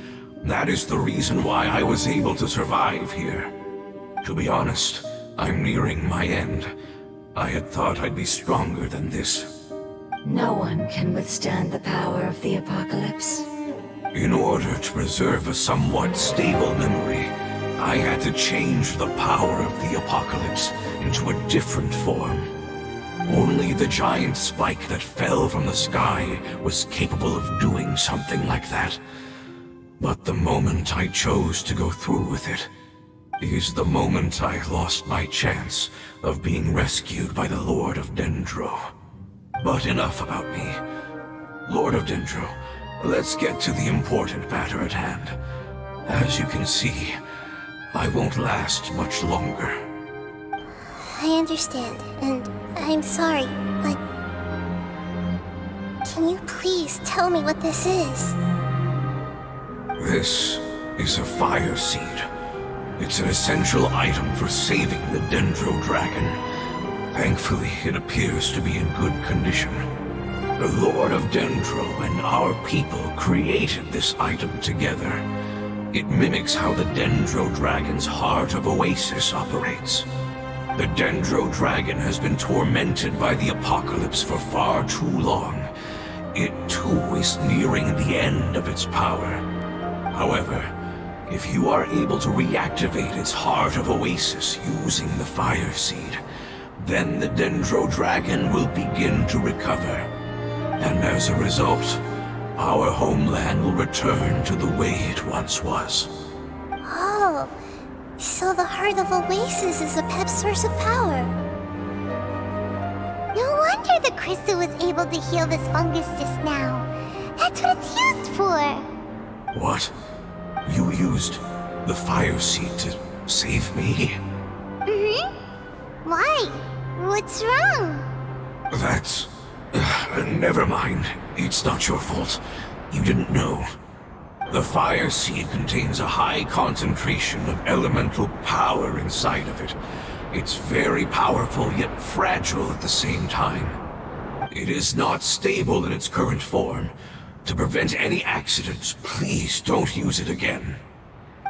That is the reason why I was able to survive here. To be honest, I'm nearing my end. I had thought I'd be stronger than this. No one can withstand the power of the apocalypse. In order to preserve a somewhat stable memory, I had to change the power of the apocalypse into a different form. Only the giant spike that fell from the sky was capable of doing something like that. But the moment I chose to go through with it is the moment I lost my chance of being rescued by the Lord of Dendro. But enough about me. Lord of Dendro, let's get to the important matter at hand. As you can see, I won't last much longer. I understand, and I'm sorry, but... Can you please tell me what this is? This is a fire seed. It's an essential item for saving the Dendro Dragon. Thankfully, it appears to be in good condition. The Lord of Dendro and our people created this item together. It mimics how the Dendro Dragon's Heart of Oasis operates. The Dendro Dragon has been tormented by the apocalypse for far too long. It too is nearing the end of its power. However, if you are able to reactivate its Heart of Oasis using the Fire Seed, then the Dendro Dragon will begin to recover. And as a result, our homeland will return to the way it once was. Oh, so the Heart of Oasis is a pep source of power. No wonder the crystal was able to heal this fungus just now. That's what it's used for. What? You used the Fire Seed to save me? Mm-hmm. Why? What's wrong? That's... never mind. It's not your fault. You didn't know. The Fire Seed contains a high concentration of elemental power inside of it. It's very powerful, yet fragile at the same time. It is not stable in its current form. To prevent any accidents, please don't use it again.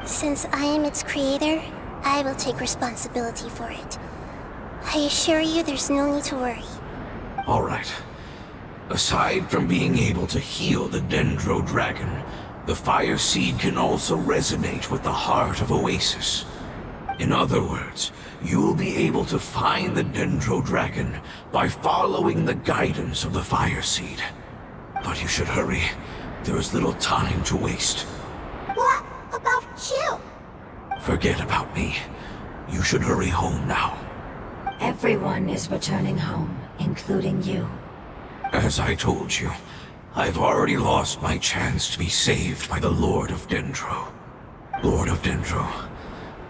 Since I am its creator, I will take responsibility for it. I assure you there's no need to worry. All right. Aside from being able to heal the Dendro Dragon, the Fire Seed can also resonate with the Heart of Oasis. In other words, you'll be able to find the Dendro Dragon by following the guidance of the Fire Seed. But you should hurry. There is little time to waste. What about you? Forget about me. You should hurry home now. Everyone is returning home, including you. As I told you, I've already lost my chance to be saved by the Lord of Dendro. Lord of Dendro,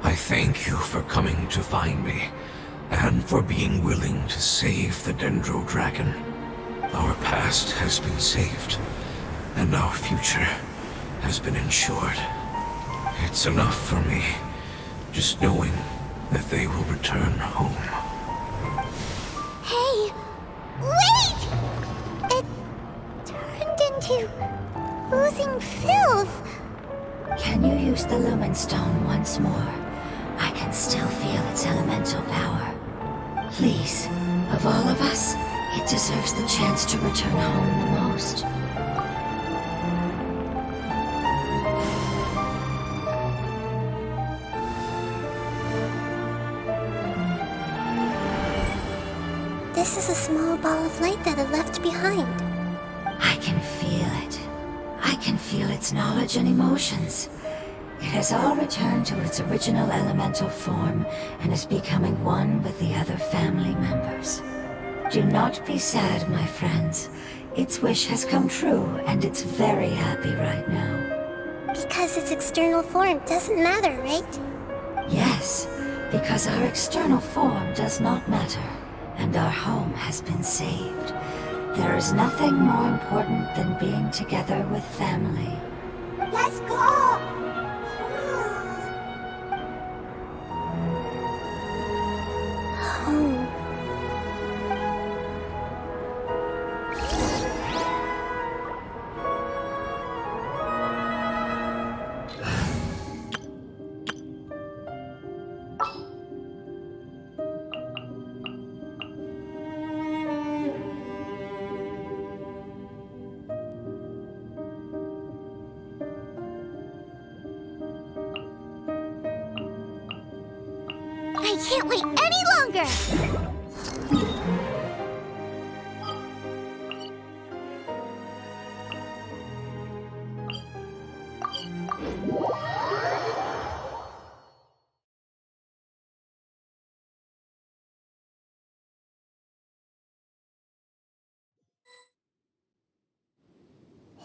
I thank you for coming to find me, and for being willing to save the Dendro Dragon. Our past has been saved, and our future has been ensured. It's enough for me, just knowing that they will return home. Hey, wait! It turned into oozing filth. Can you use the Lumen Stone once more? I can still feel its elemental power. Please, of all of us, it deserves the chance to return home the most. This is a small ball of light that it left behind. I can feel it. I can feel its knowledge and emotions. It has all returned to its original elemental form and is becoming one with the other family members. Do not be sad, my friends. Its wish has come true, and it's very happy right now. Because its external form doesn't matter, right? Yes, because our external form does not matter, and our home has been saved. There is nothing more important than being together with family. Let's go! Home. I can't wait any longer!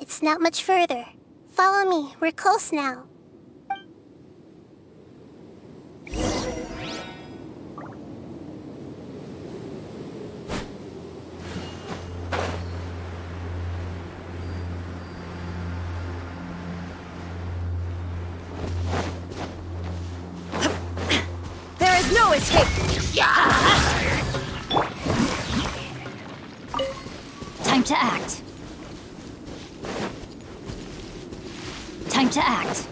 It's not much further. Follow me, we're close now. No escape! Time to act. Time to act.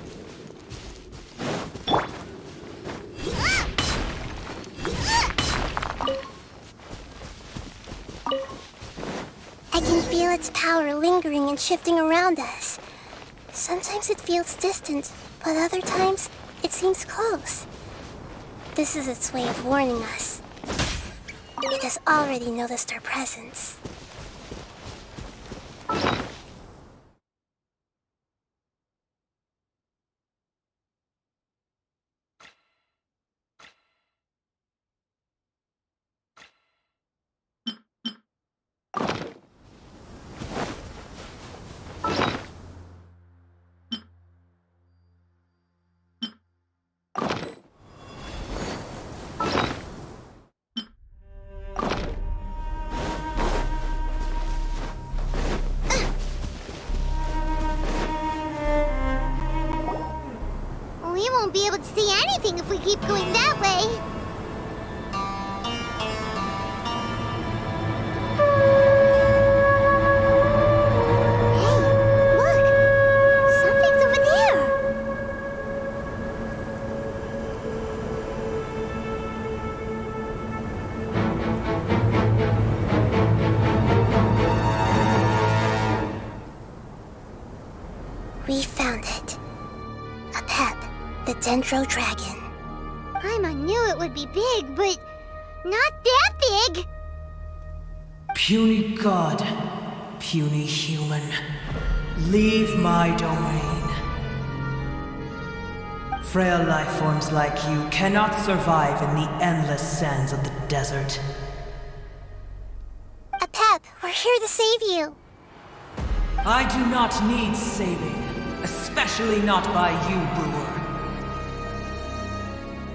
I can feel its power lingering and shifting around us. Sometimes it feels distant, but other times it seems close. This is its way of warning us. It has already noticed our presence. We won't be able to see anything if we keep going that way. Hey, look! Something's over there. We found it. A pep, the Dendro Dragon. Paimon knew it would be big, but not that big. Puny god, puny human, leave my domain. Frail life forms like you cannot survive in the endless sands of the desert. A pep, we're here to save you. I do not need saving, especially not by you, Brewer.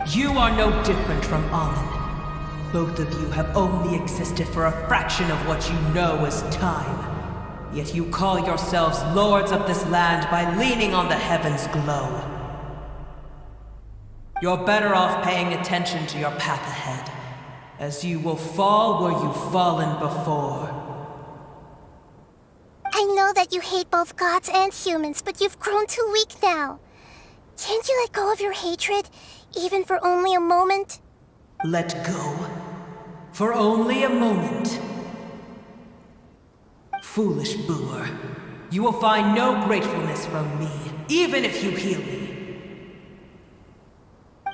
You are no different from Amun. Both of you have only existed for a fraction of what you know as time. Yet you call yourselves lords of this land by leaning on the heavens' glow. You're better off paying attention to your path ahead, as you will fall where you've fallen before. I know that you hate both gods and humans, but you've grown too weak now. Can't you let go of your hatred, even for only a moment? Let go? For only a moment? Foolish Brewer, you will find no gratefulness from me, even if you heal me.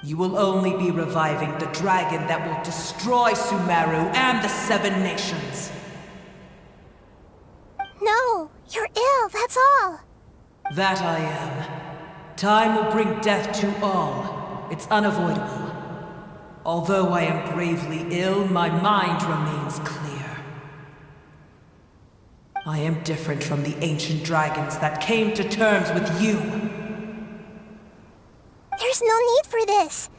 You will only be reviving the dragon that will destroy Sumeru and the Seven Nations. No, you're ill, that's all. That I am. Time will bring death to all. It's unavoidable. Although I am gravely ill, my mind remains clear. I am different from the ancient dragons that came to terms with you. There's no need for this.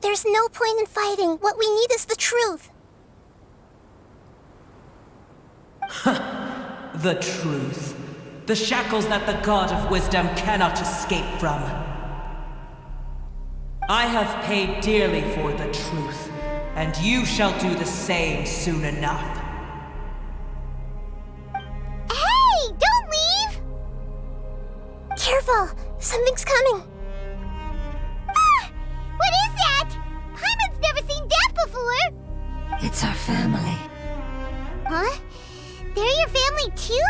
There's no point in fighting. What we need is the truth. The truth. The shackles that the God of Wisdom cannot escape from. I have paid dearly for the truth, and you shall do the same soon enough. Hey, don't leave! Careful, something's coming. Ah! What is that? Paimon's never seen that before! It's our family. Huh? They're your family too?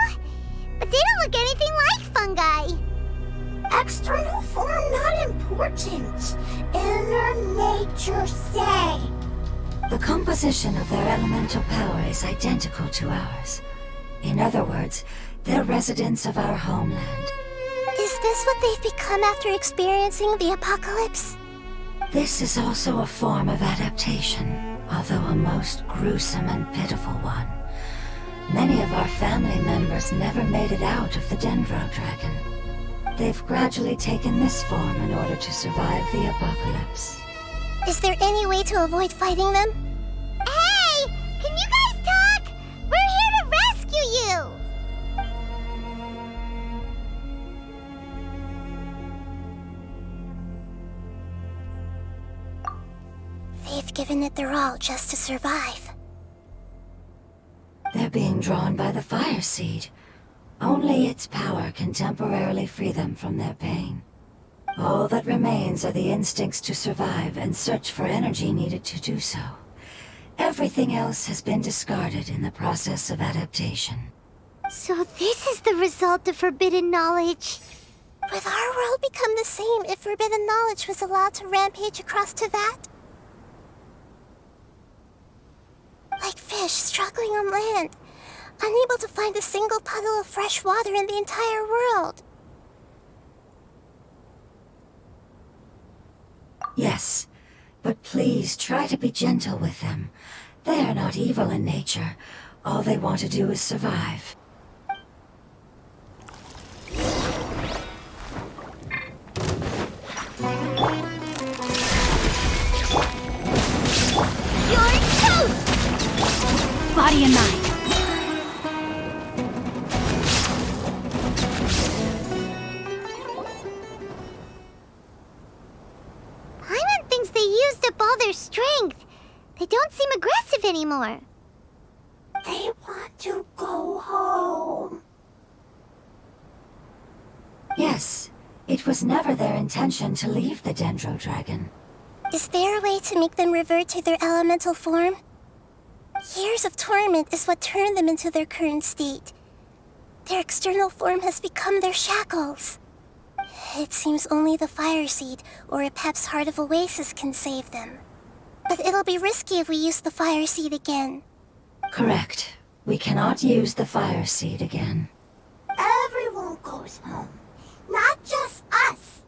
But they don't look anything like fungi. External form not important. Inner nature say. The composition of their elemental power is identical to ours. In other words, they're residents of our homeland. Is this what they've become after experiencing the apocalypse? This is also a form of adaptation, although a most gruesome and pitiful one. Many of our family members never made it out of the Dendro Dragon. They've gradually taken this form in order to survive the apocalypse. Is there any way to avoid fighting them? Hey! Can you guys talk? We're here to rescue you! they've given it their all just to survive. They're being drawn by the fire seed. Only its power can temporarily free them from their pain. All that remains are the instincts to survive and search for energy needed to do so. Everything else has been discarded in the process of adaptation. So this is the result of forbidden knowledge. Would our world become the same if forbidden knowledge was allowed to rampage across Tevat? Like fish struggling on land, unable to find a single puddle of fresh water in the entire world. Yes, but please try to be gentle with them. They are not evil in nature. All they want to do is survive. You're toast! Body and mind. Paimon thinks they used up all their strength. They don't seem aggressive anymore. They want to go home. Yes, it was never their intention to leave the Dendro Dragon. Is there a way to make them revert to their elemental form? Years of torment is what turned them into their current state. Their external form has become their shackles. It seems only the Fire Seed or Epep's Heart of Oasis can save them. But it'll be risky if we use the Fire Seed again. Correct. We cannot use the Fire Seed again. Everyone goes home, not just us.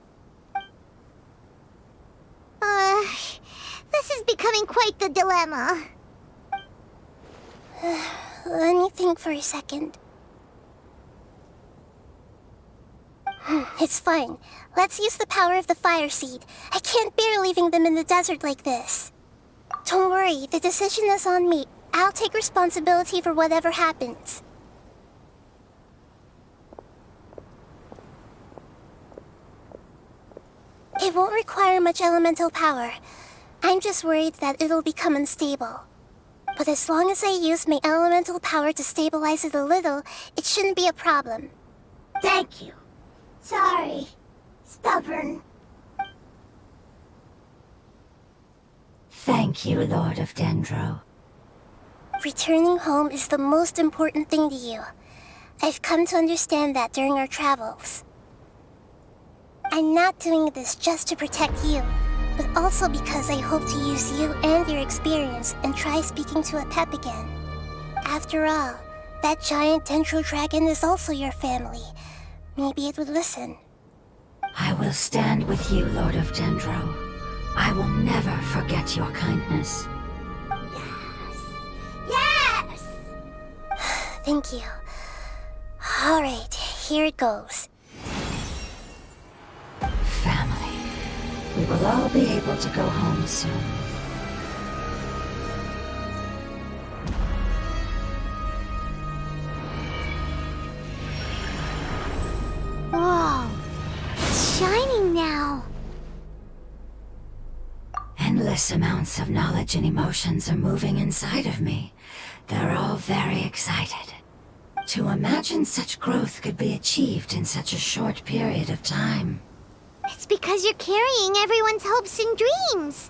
This is becoming quite the dilemma. Let me think for a second. It's fine. Let's use the power of the Fire Seed. I can't bear leaving them in the desert like this. Don't worry, the decision is on me. I'll take responsibility for whatever happens. It won't require much elemental power. I'm just worried that it'll become unstable. But as long as I use my elemental power to stabilize it a little, it shouldn't be a problem. Thank you. Sorry. Stubborn. Thank you, Lord of Dendro. Returning home is the most important thing to you. I've come to understand that during our travels. I'm not doing this just to protect you, but also because I hope to use you and your experience and try speaking to Epep again. After all, that giant Dendro Dragon is also your family. Maybe it would listen. I will stand with you, Lord of Dendro. I will never forget your kindness. Yes! Thank you. Alright, here it goes. Family. We will all be able to go home soon. Whoa, it's shining now. Endless amounts of knowledge and emotions are moving inside of me. They're all very excited. To imagine such growth could be achieved in such a short period of time. It's because you're carrying everyone's hopes and dreams.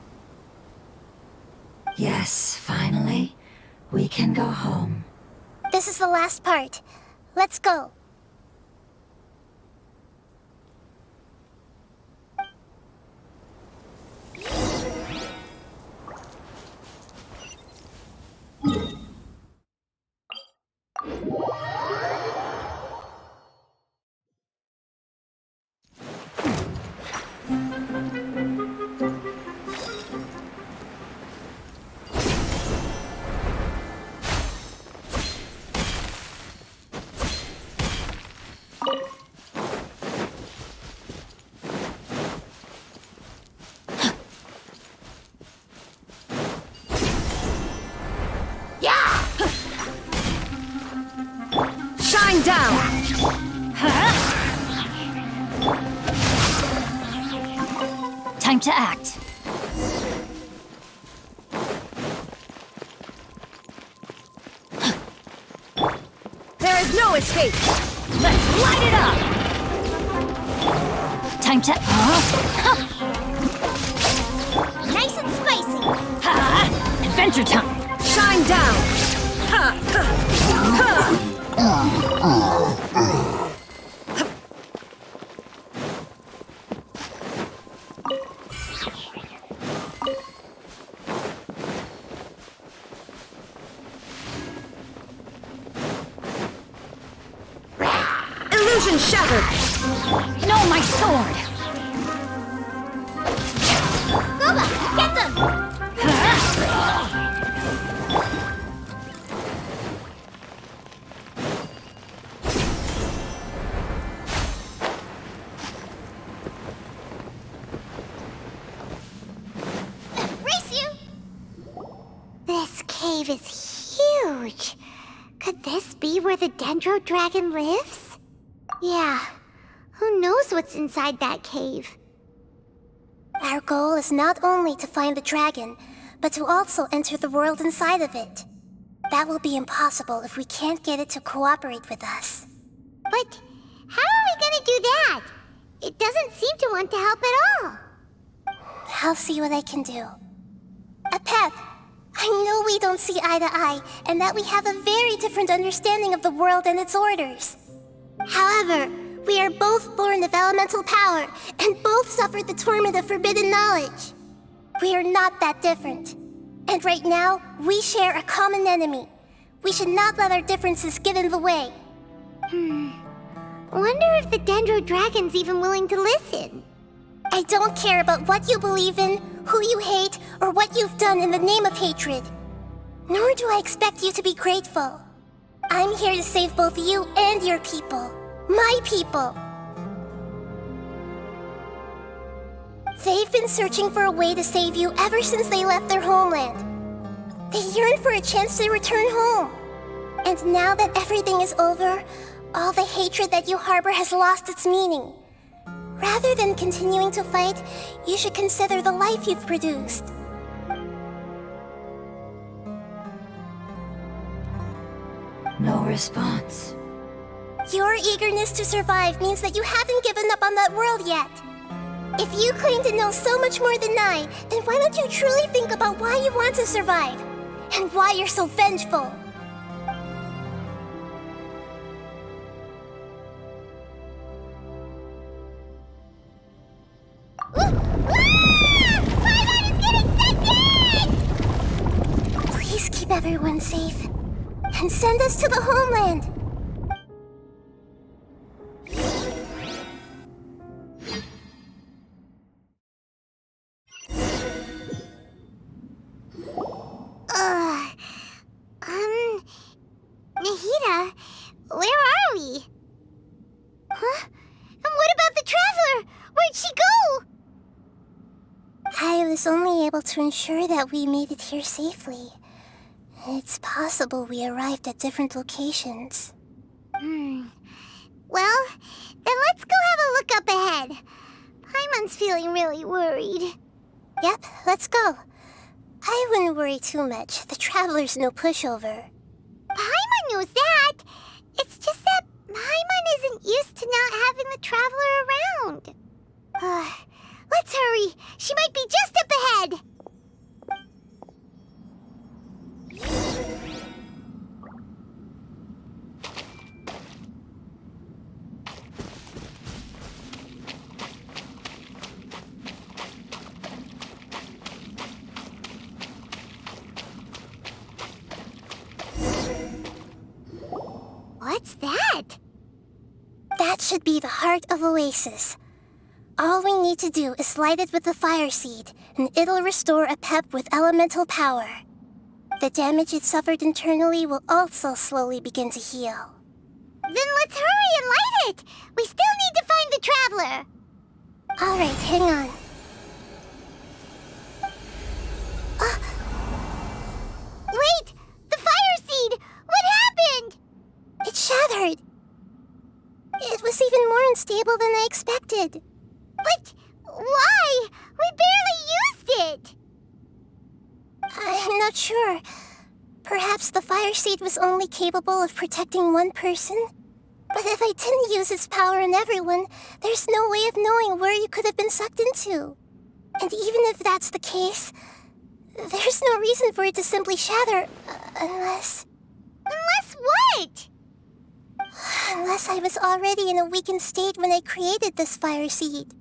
Yes, finally, we can go home. This is the last part. Let's go. Shine down! Time to act. escape! Let's light it up! Time to... Nice and spicy. Adventure time! Shine down! Illusion shattered! No, my sword! Gooba, get them! Race you! This cave is huge. Could this be where the Dendro Dragon lives? Yeah. Who knows what's inside that cave? Our goal is not only to find the dragon, but to also enter the world inside of it. That will be impossible if we can't get it to cooperate with us. But how are we gonna do that? It doesn't seem to want to help at all. I'll see what I can do. Pep, I know we don't see eye to eye, and that we have a very different understanding of the world and its orders. However, we are both born of elemental power, and both suffered the torment of forbidden knowledge. We are not that different. And right now, we share a common enemy. We should not let our differences get in the way. Wonder if the Dendro Dragon's even willing to listen. I don't care about what you believe in, who you hate, or what you've done in the name of hatred. Nor do I expect you to be grateful. I'm here to save both you and your people. My people. They've been searching for a way to save you ever since they left their homeland. They yearn for a chance to return home. And now that everything is over, all the hatred that you harbor has lost its meaning. Rather than continuing to fight, you should consider the life you've produced. No response. Your eagerness to survive means that you haven't given up on that world yet. If you claim to know so much more than I, then why don't you truly think about why you want to survive? And why you're so vengeful? Please keep everyone safe. And send us to the homeland. Nahida, where are we? Huh? And what about the Traveler? Where'd she go? I was only able to ensure that we made it here safely. It's possible we arrived at different locations. Well, then let's go have a look up ahead. Paimon's feeling really worried. Yep, let's go. I wouldn't worry too much. The Traveler's no pushover. Paimon knows that. It's just that Paimon isn't used to not having the Traveler around. Let's hurry. She might be just up ahead. What's that? That should be the heart of Oasis. All we need to do is light it with the fire seed, and it'll restore a pep with elemental power. The damage it suffered internally will also slowly begin to heal. Then let's hurry and light it! We still need to find the Traveler! Alright, hang on. Wait! The fire seed! What happened? It shattered! It was even more unstable than I expected. But why? We barely used it! I'm not sure. Perhaps the fire seed was only capable of protecting one person? But if I didn't use its power on everyone, there's no way of knowing where you could have been sucked into. And even if that's the case, there's no reason for it to simply shatter, unless... Unless what? Unless I was already in a weakened state when I created this fire seed.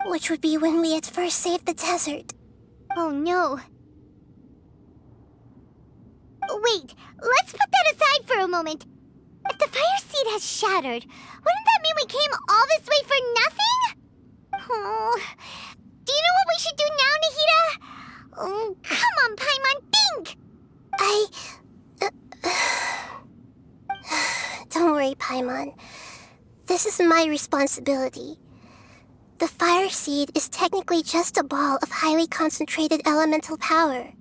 Which would be when we had first saved the desert. Oh no. Wait, let's put that aside for a moment. If the fire seed has shattered, wouldn't that mean we came all this way for nothing? Oh, do you know what we should do now, Nahida? Oh, come on, Paimon, think! Don't worry, Paimon. This is my responsibility. The fire seed is technically just a ball of highly concentrated elemental power.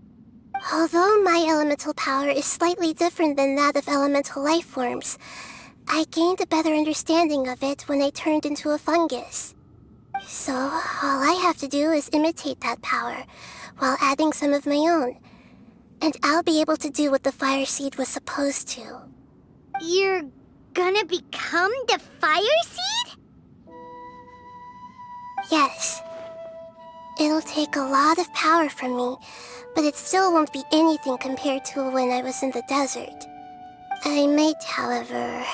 Although my elemental power is slightly different than that of elemental life forms, I gained a better understanding of it when I turned into a fungus. So, all I have to do is imitate that power, while adding some of my own. And I'll be able to do what the fire seed was supposed to. You're gonna become the fire seed? Yes. It'll take a lot of power from me, but it still won't be anything compared to when I was in the desert. I might, however,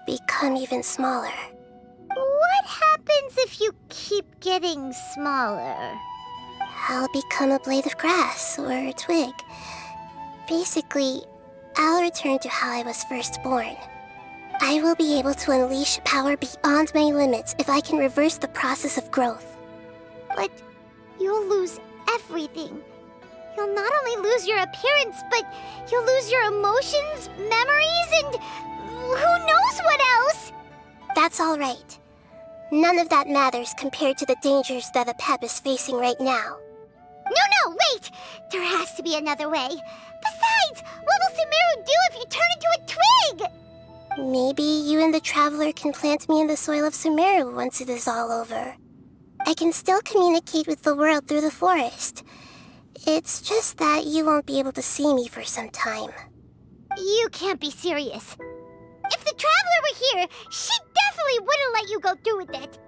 become even smaller. What happens if you keep getting smaller? I'll become a blade of grass or a twig. Basically, I'll return to how I was first born. I will be able to unleash power beyond my limits if I can reverse the process of growth. But you'll lose everything. You'll not only lose your appearance, but you'll lose your emotions, memories, and who knows what else? That's all right. None of that matters compared to the dangers that Apep is facing right now. No, wait! There has to be another way. Besides, what will Sumeru do if you turn into a twig? Maybe you and the Traveler can plant me in the soil of Sumeru once it is all over. I can still communicate with the world through the forest. It's just that you won't be able to see me for some time. You can't be serious. If the Traveler were here, she definitely wouldn't let you go through with it.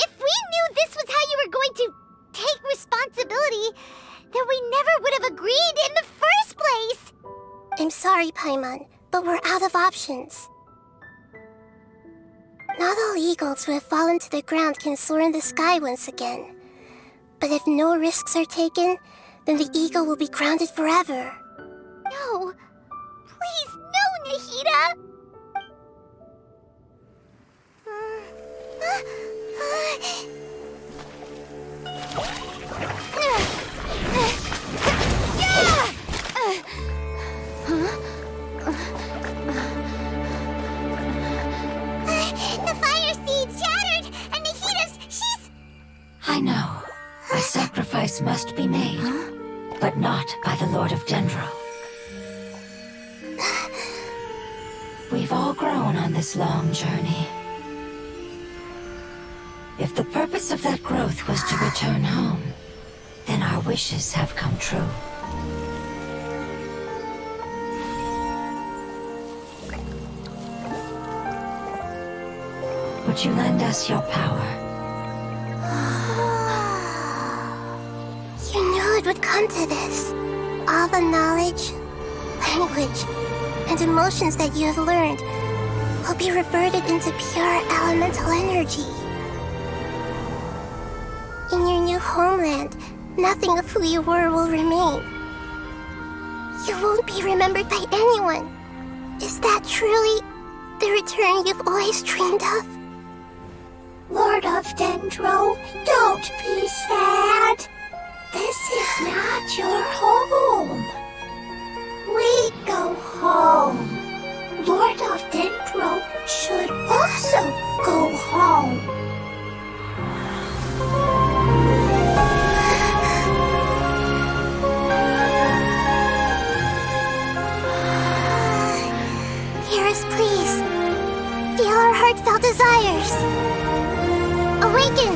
If we knew this was how you were going to take responsibility, then we never would have agreed in the first place. I'm sorry, Paimon, but we're out of options. Not all eagles who have fallen to the ground can soar in the sky once again. But if no risks are taken, then the eagle will be grounded forever. No. Please, no, Nahida! The fire seed shattered, and she's... I know. A sacrifice must be made, but not by the Lord of Dendro. We've all grown on this long journey. If the purpose of that growth was to return home, then our wishes have come true. Would you lend us your power? You knew it would come to this. All the knowledge, language, and emotions that you have learned will be reverted into pure elemental energy. In your new homeland, nothing of who you were will remain. You won't be remembered by anyone. Is that truly the return you've always dreamed of? Lord of Dendro, don't be sad. This is not your home. We go home. Lord of Dendro should also go home. Hear us, please. Feel our heartfelt desires. Awaken!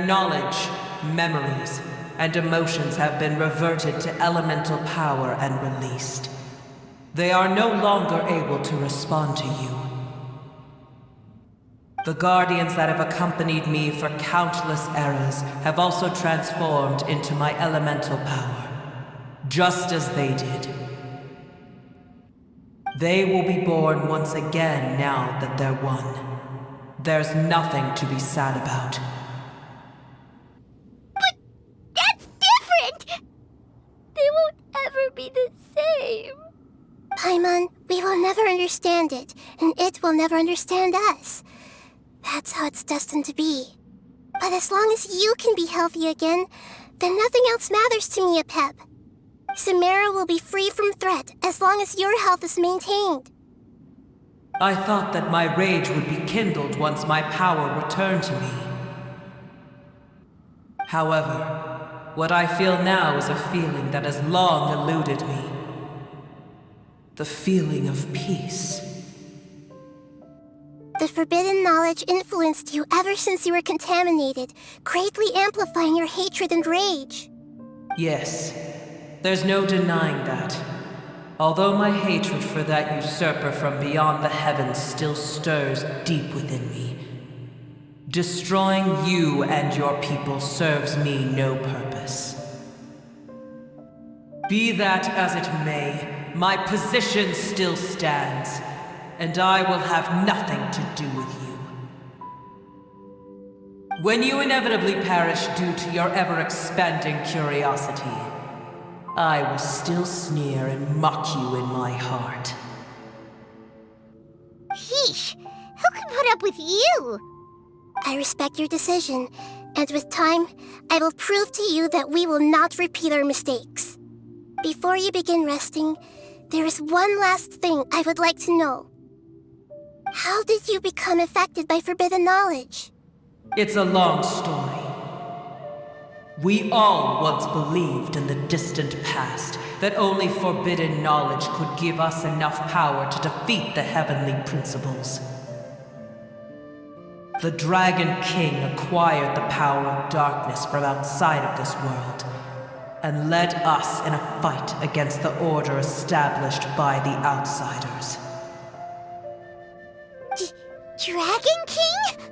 Their knowledge, memories, and emotions have been reverted to elemental power and released. They are no longer able to respond to you. The guardians that have accompanied me for countless eras have also transformed into my elemental power, just as they did. They will be born once again now that they're one. There's nothing to be sad about. But that's different! They won't ever be the same. Paimon, we will never understand it, and it will never understand us. That's how it's destined to be. But as long as you can be healthy again, then nothing else matters to me, Apep. Samara will be free from threat as long as your health is maintained. I thought that my rage would be kindled once my power returned to me. However, what I feel now is a feeling that has long eluded me. The feeling of peace. The forbidden knowledge influenced you ever since you were contaminated, greatly amplifying your hatred and rage. Yes, there's no denying that. Although my hatred for that usurper from beyond the heavens still stirs deep within me, destroying you and your people serves me no purpose. Be that as it may, my position still stands, and I will have nothing to do with you. When you inevitably perish due to your ever-expanding curiosity, I will still sneer and mock you in my heart. Yeesh, who can put up with you? I respect your decision, and with time, I will prove to you that we will not repeat our mistakes. Before you begin resting, there is one last thing I would like to know. How did you become affected by forbidden knowledge? It's a long story. We all once believed in the distant past that only forbidden knowledge could give us enough power to defeat the heavenly principles. The Dragon King acquired the power of darkness from outside of this world, and led us in a fight against the order established by the outsiders. Dragon King?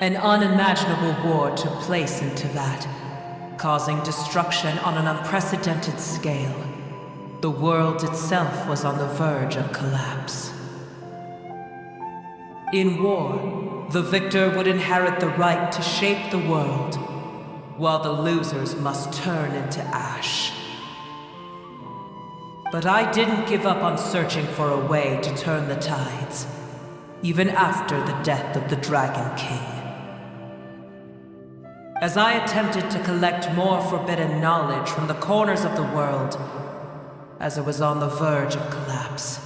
An unimaginable war took place into that, causing destruction on an unprecedented scale. The world itself was on the verge of collapse. In war, the victor would inherit the right to shape the world, while the losers must turn into ash. But I didn't give up on searching for a way to turn the tides, even after the death of the Dragon King. As I attempted to collect more forbidden knowledge from the corners of the world, as it was on the verge of collapse,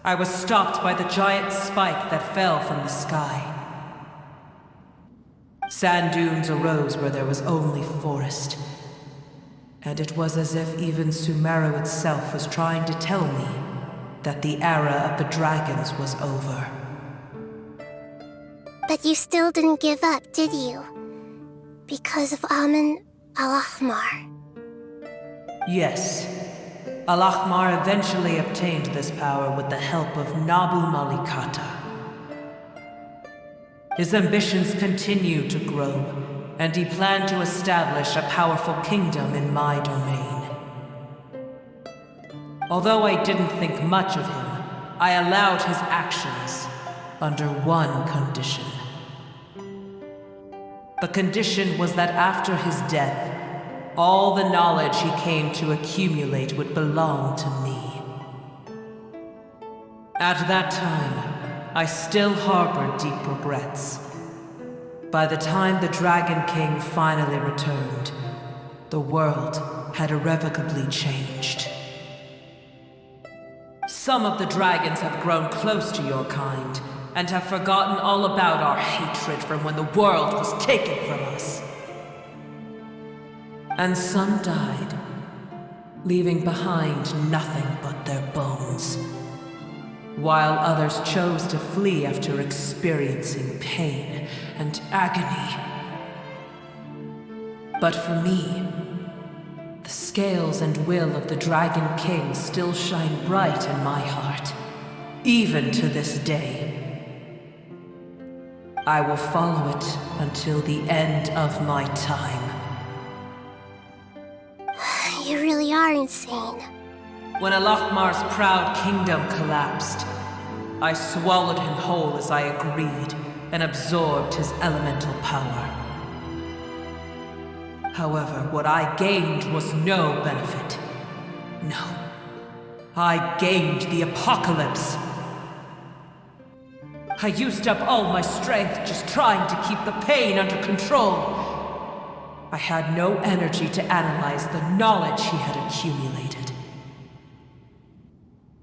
I was stopped by the giant spike that fell from the sky. Sand dunes arose where there was only forest, and it was as if even Sumeru itself was trying to tell me that the era of the dragons was over. But you still didn't give up, did you? Because of Amun Al-Ahmar. Yes. Al-Ahmar eventually obtained this power with the help of Nabu Malikata. His ambitions continued to grow, and he planned to establish a powerful kingdom in my domain. Although I didn't think much of him, I allowed his actions under one condition. The condition was that after his death, all the knowledge he came to accumulate would belong to me. At that time, I still harbored deep regrets. By the time the Dragon King finally returned, the world had irrevocably changed. Some of the dragons have grown close to your kind, and have forgotten all about our hatred from when the world was taken from us. And some died, leaving behind nothing but their bones, while others chose to flee after experiencing pain and agony. But for me, the scales and will of the Dragon King still shine bright in my heart, even to this day. I will follow it until the end of my time. You really are insane. When Alachmar's proud kingdom collapsed, I swallowed him whole as I agreed and absorbed his elemental power. However, what I gained was no benefit. No. I gained the apocalypse. I used up all my strength just trying to keep the pain under control. I had no energy to analyze the knowledge he had accumulated.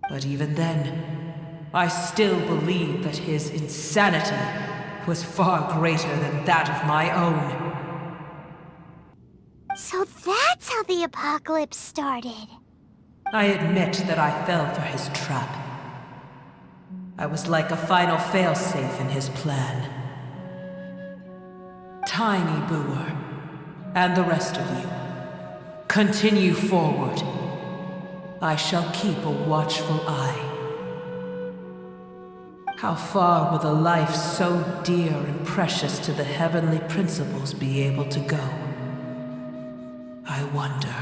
But even then, I still believed that his insanity was far greater than that of my own. So that's how the apocalypse started. I admit that I fell for his trap. I was like a final failsafe in his plan. Tiny Booer, and the rest of you, continue forward. I shall keep a watchful eye. How far will a life so dear and precious to the heavenly principles be able to go? I wonder.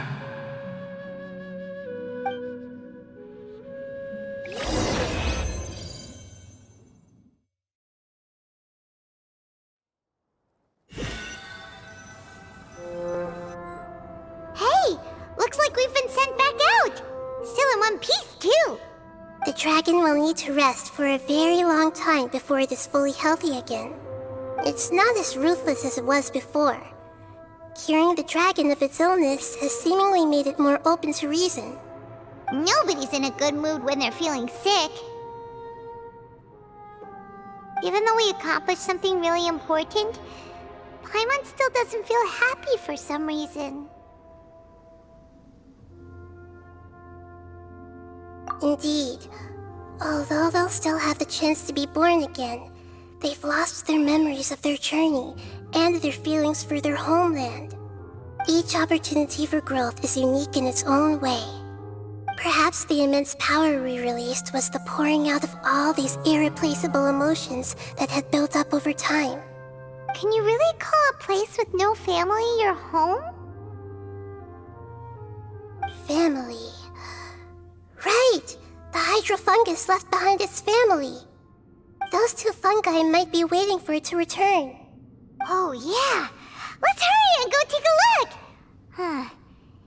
Hey! Looks like we've been sent back out! Still in one piece, too! The dragon will need to rest for a very long time before it is fully healthy again. It's not as ruthless as it was before. Curing the dragon of its illness has seemingly made it more open to reason. Nobody's in a good mood when they're feeling sick. Even though we accomplished something really important, Paimon still doesn't feel happy for some reason. Indeed. Although they'll still have the chance to be born again, they've lost their memories of their journey and their feelings for their homeland. Each opportunity for growth is unique in its own way. Perhaps the immense power we released was the pouring out of all these irreplaceable emotions that had built up over time. Can you really call a place with no family your home? Family. Right! The hydrofungus left behind its family. Those two fungi might be waiting for it to return. Oh, yeah! Let's hurry and go take a look! Huh.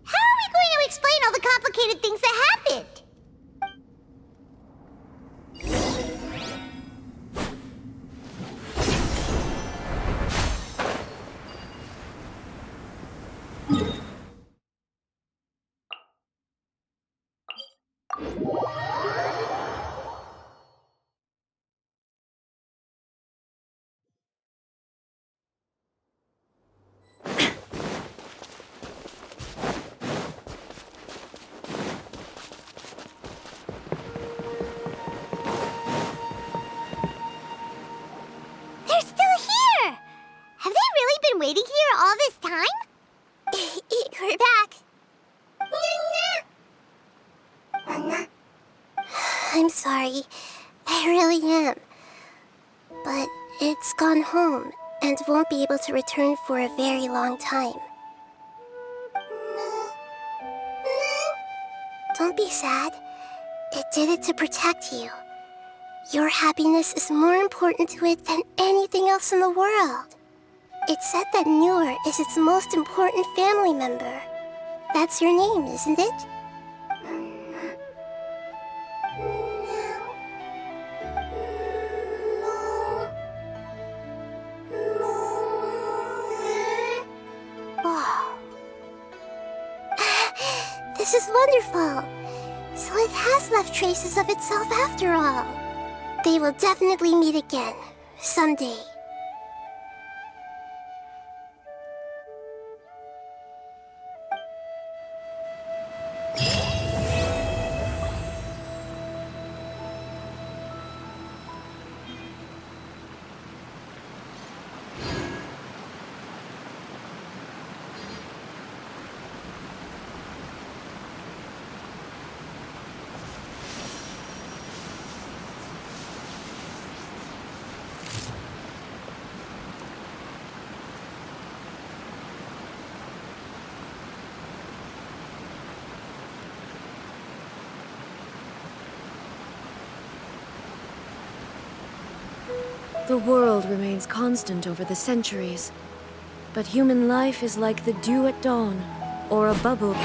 How are we going to explain all the complicated things that happened? They're still here! Have they really been waiting here all this time? We're back. I'm sorry. I really am. But it's gone home and won't be able to return for a very long time. Don't be sad. It did it to protect you. Your happiness is more important to it than anything else in the world. It's said that Newer is its most important family member. That's your name, isn't it? This is wonderful. So it has left traces of itself after all. They will definitely meet again, someday. The world remains constant over the centuries, but human life is like the dew at dawn, or a bubble.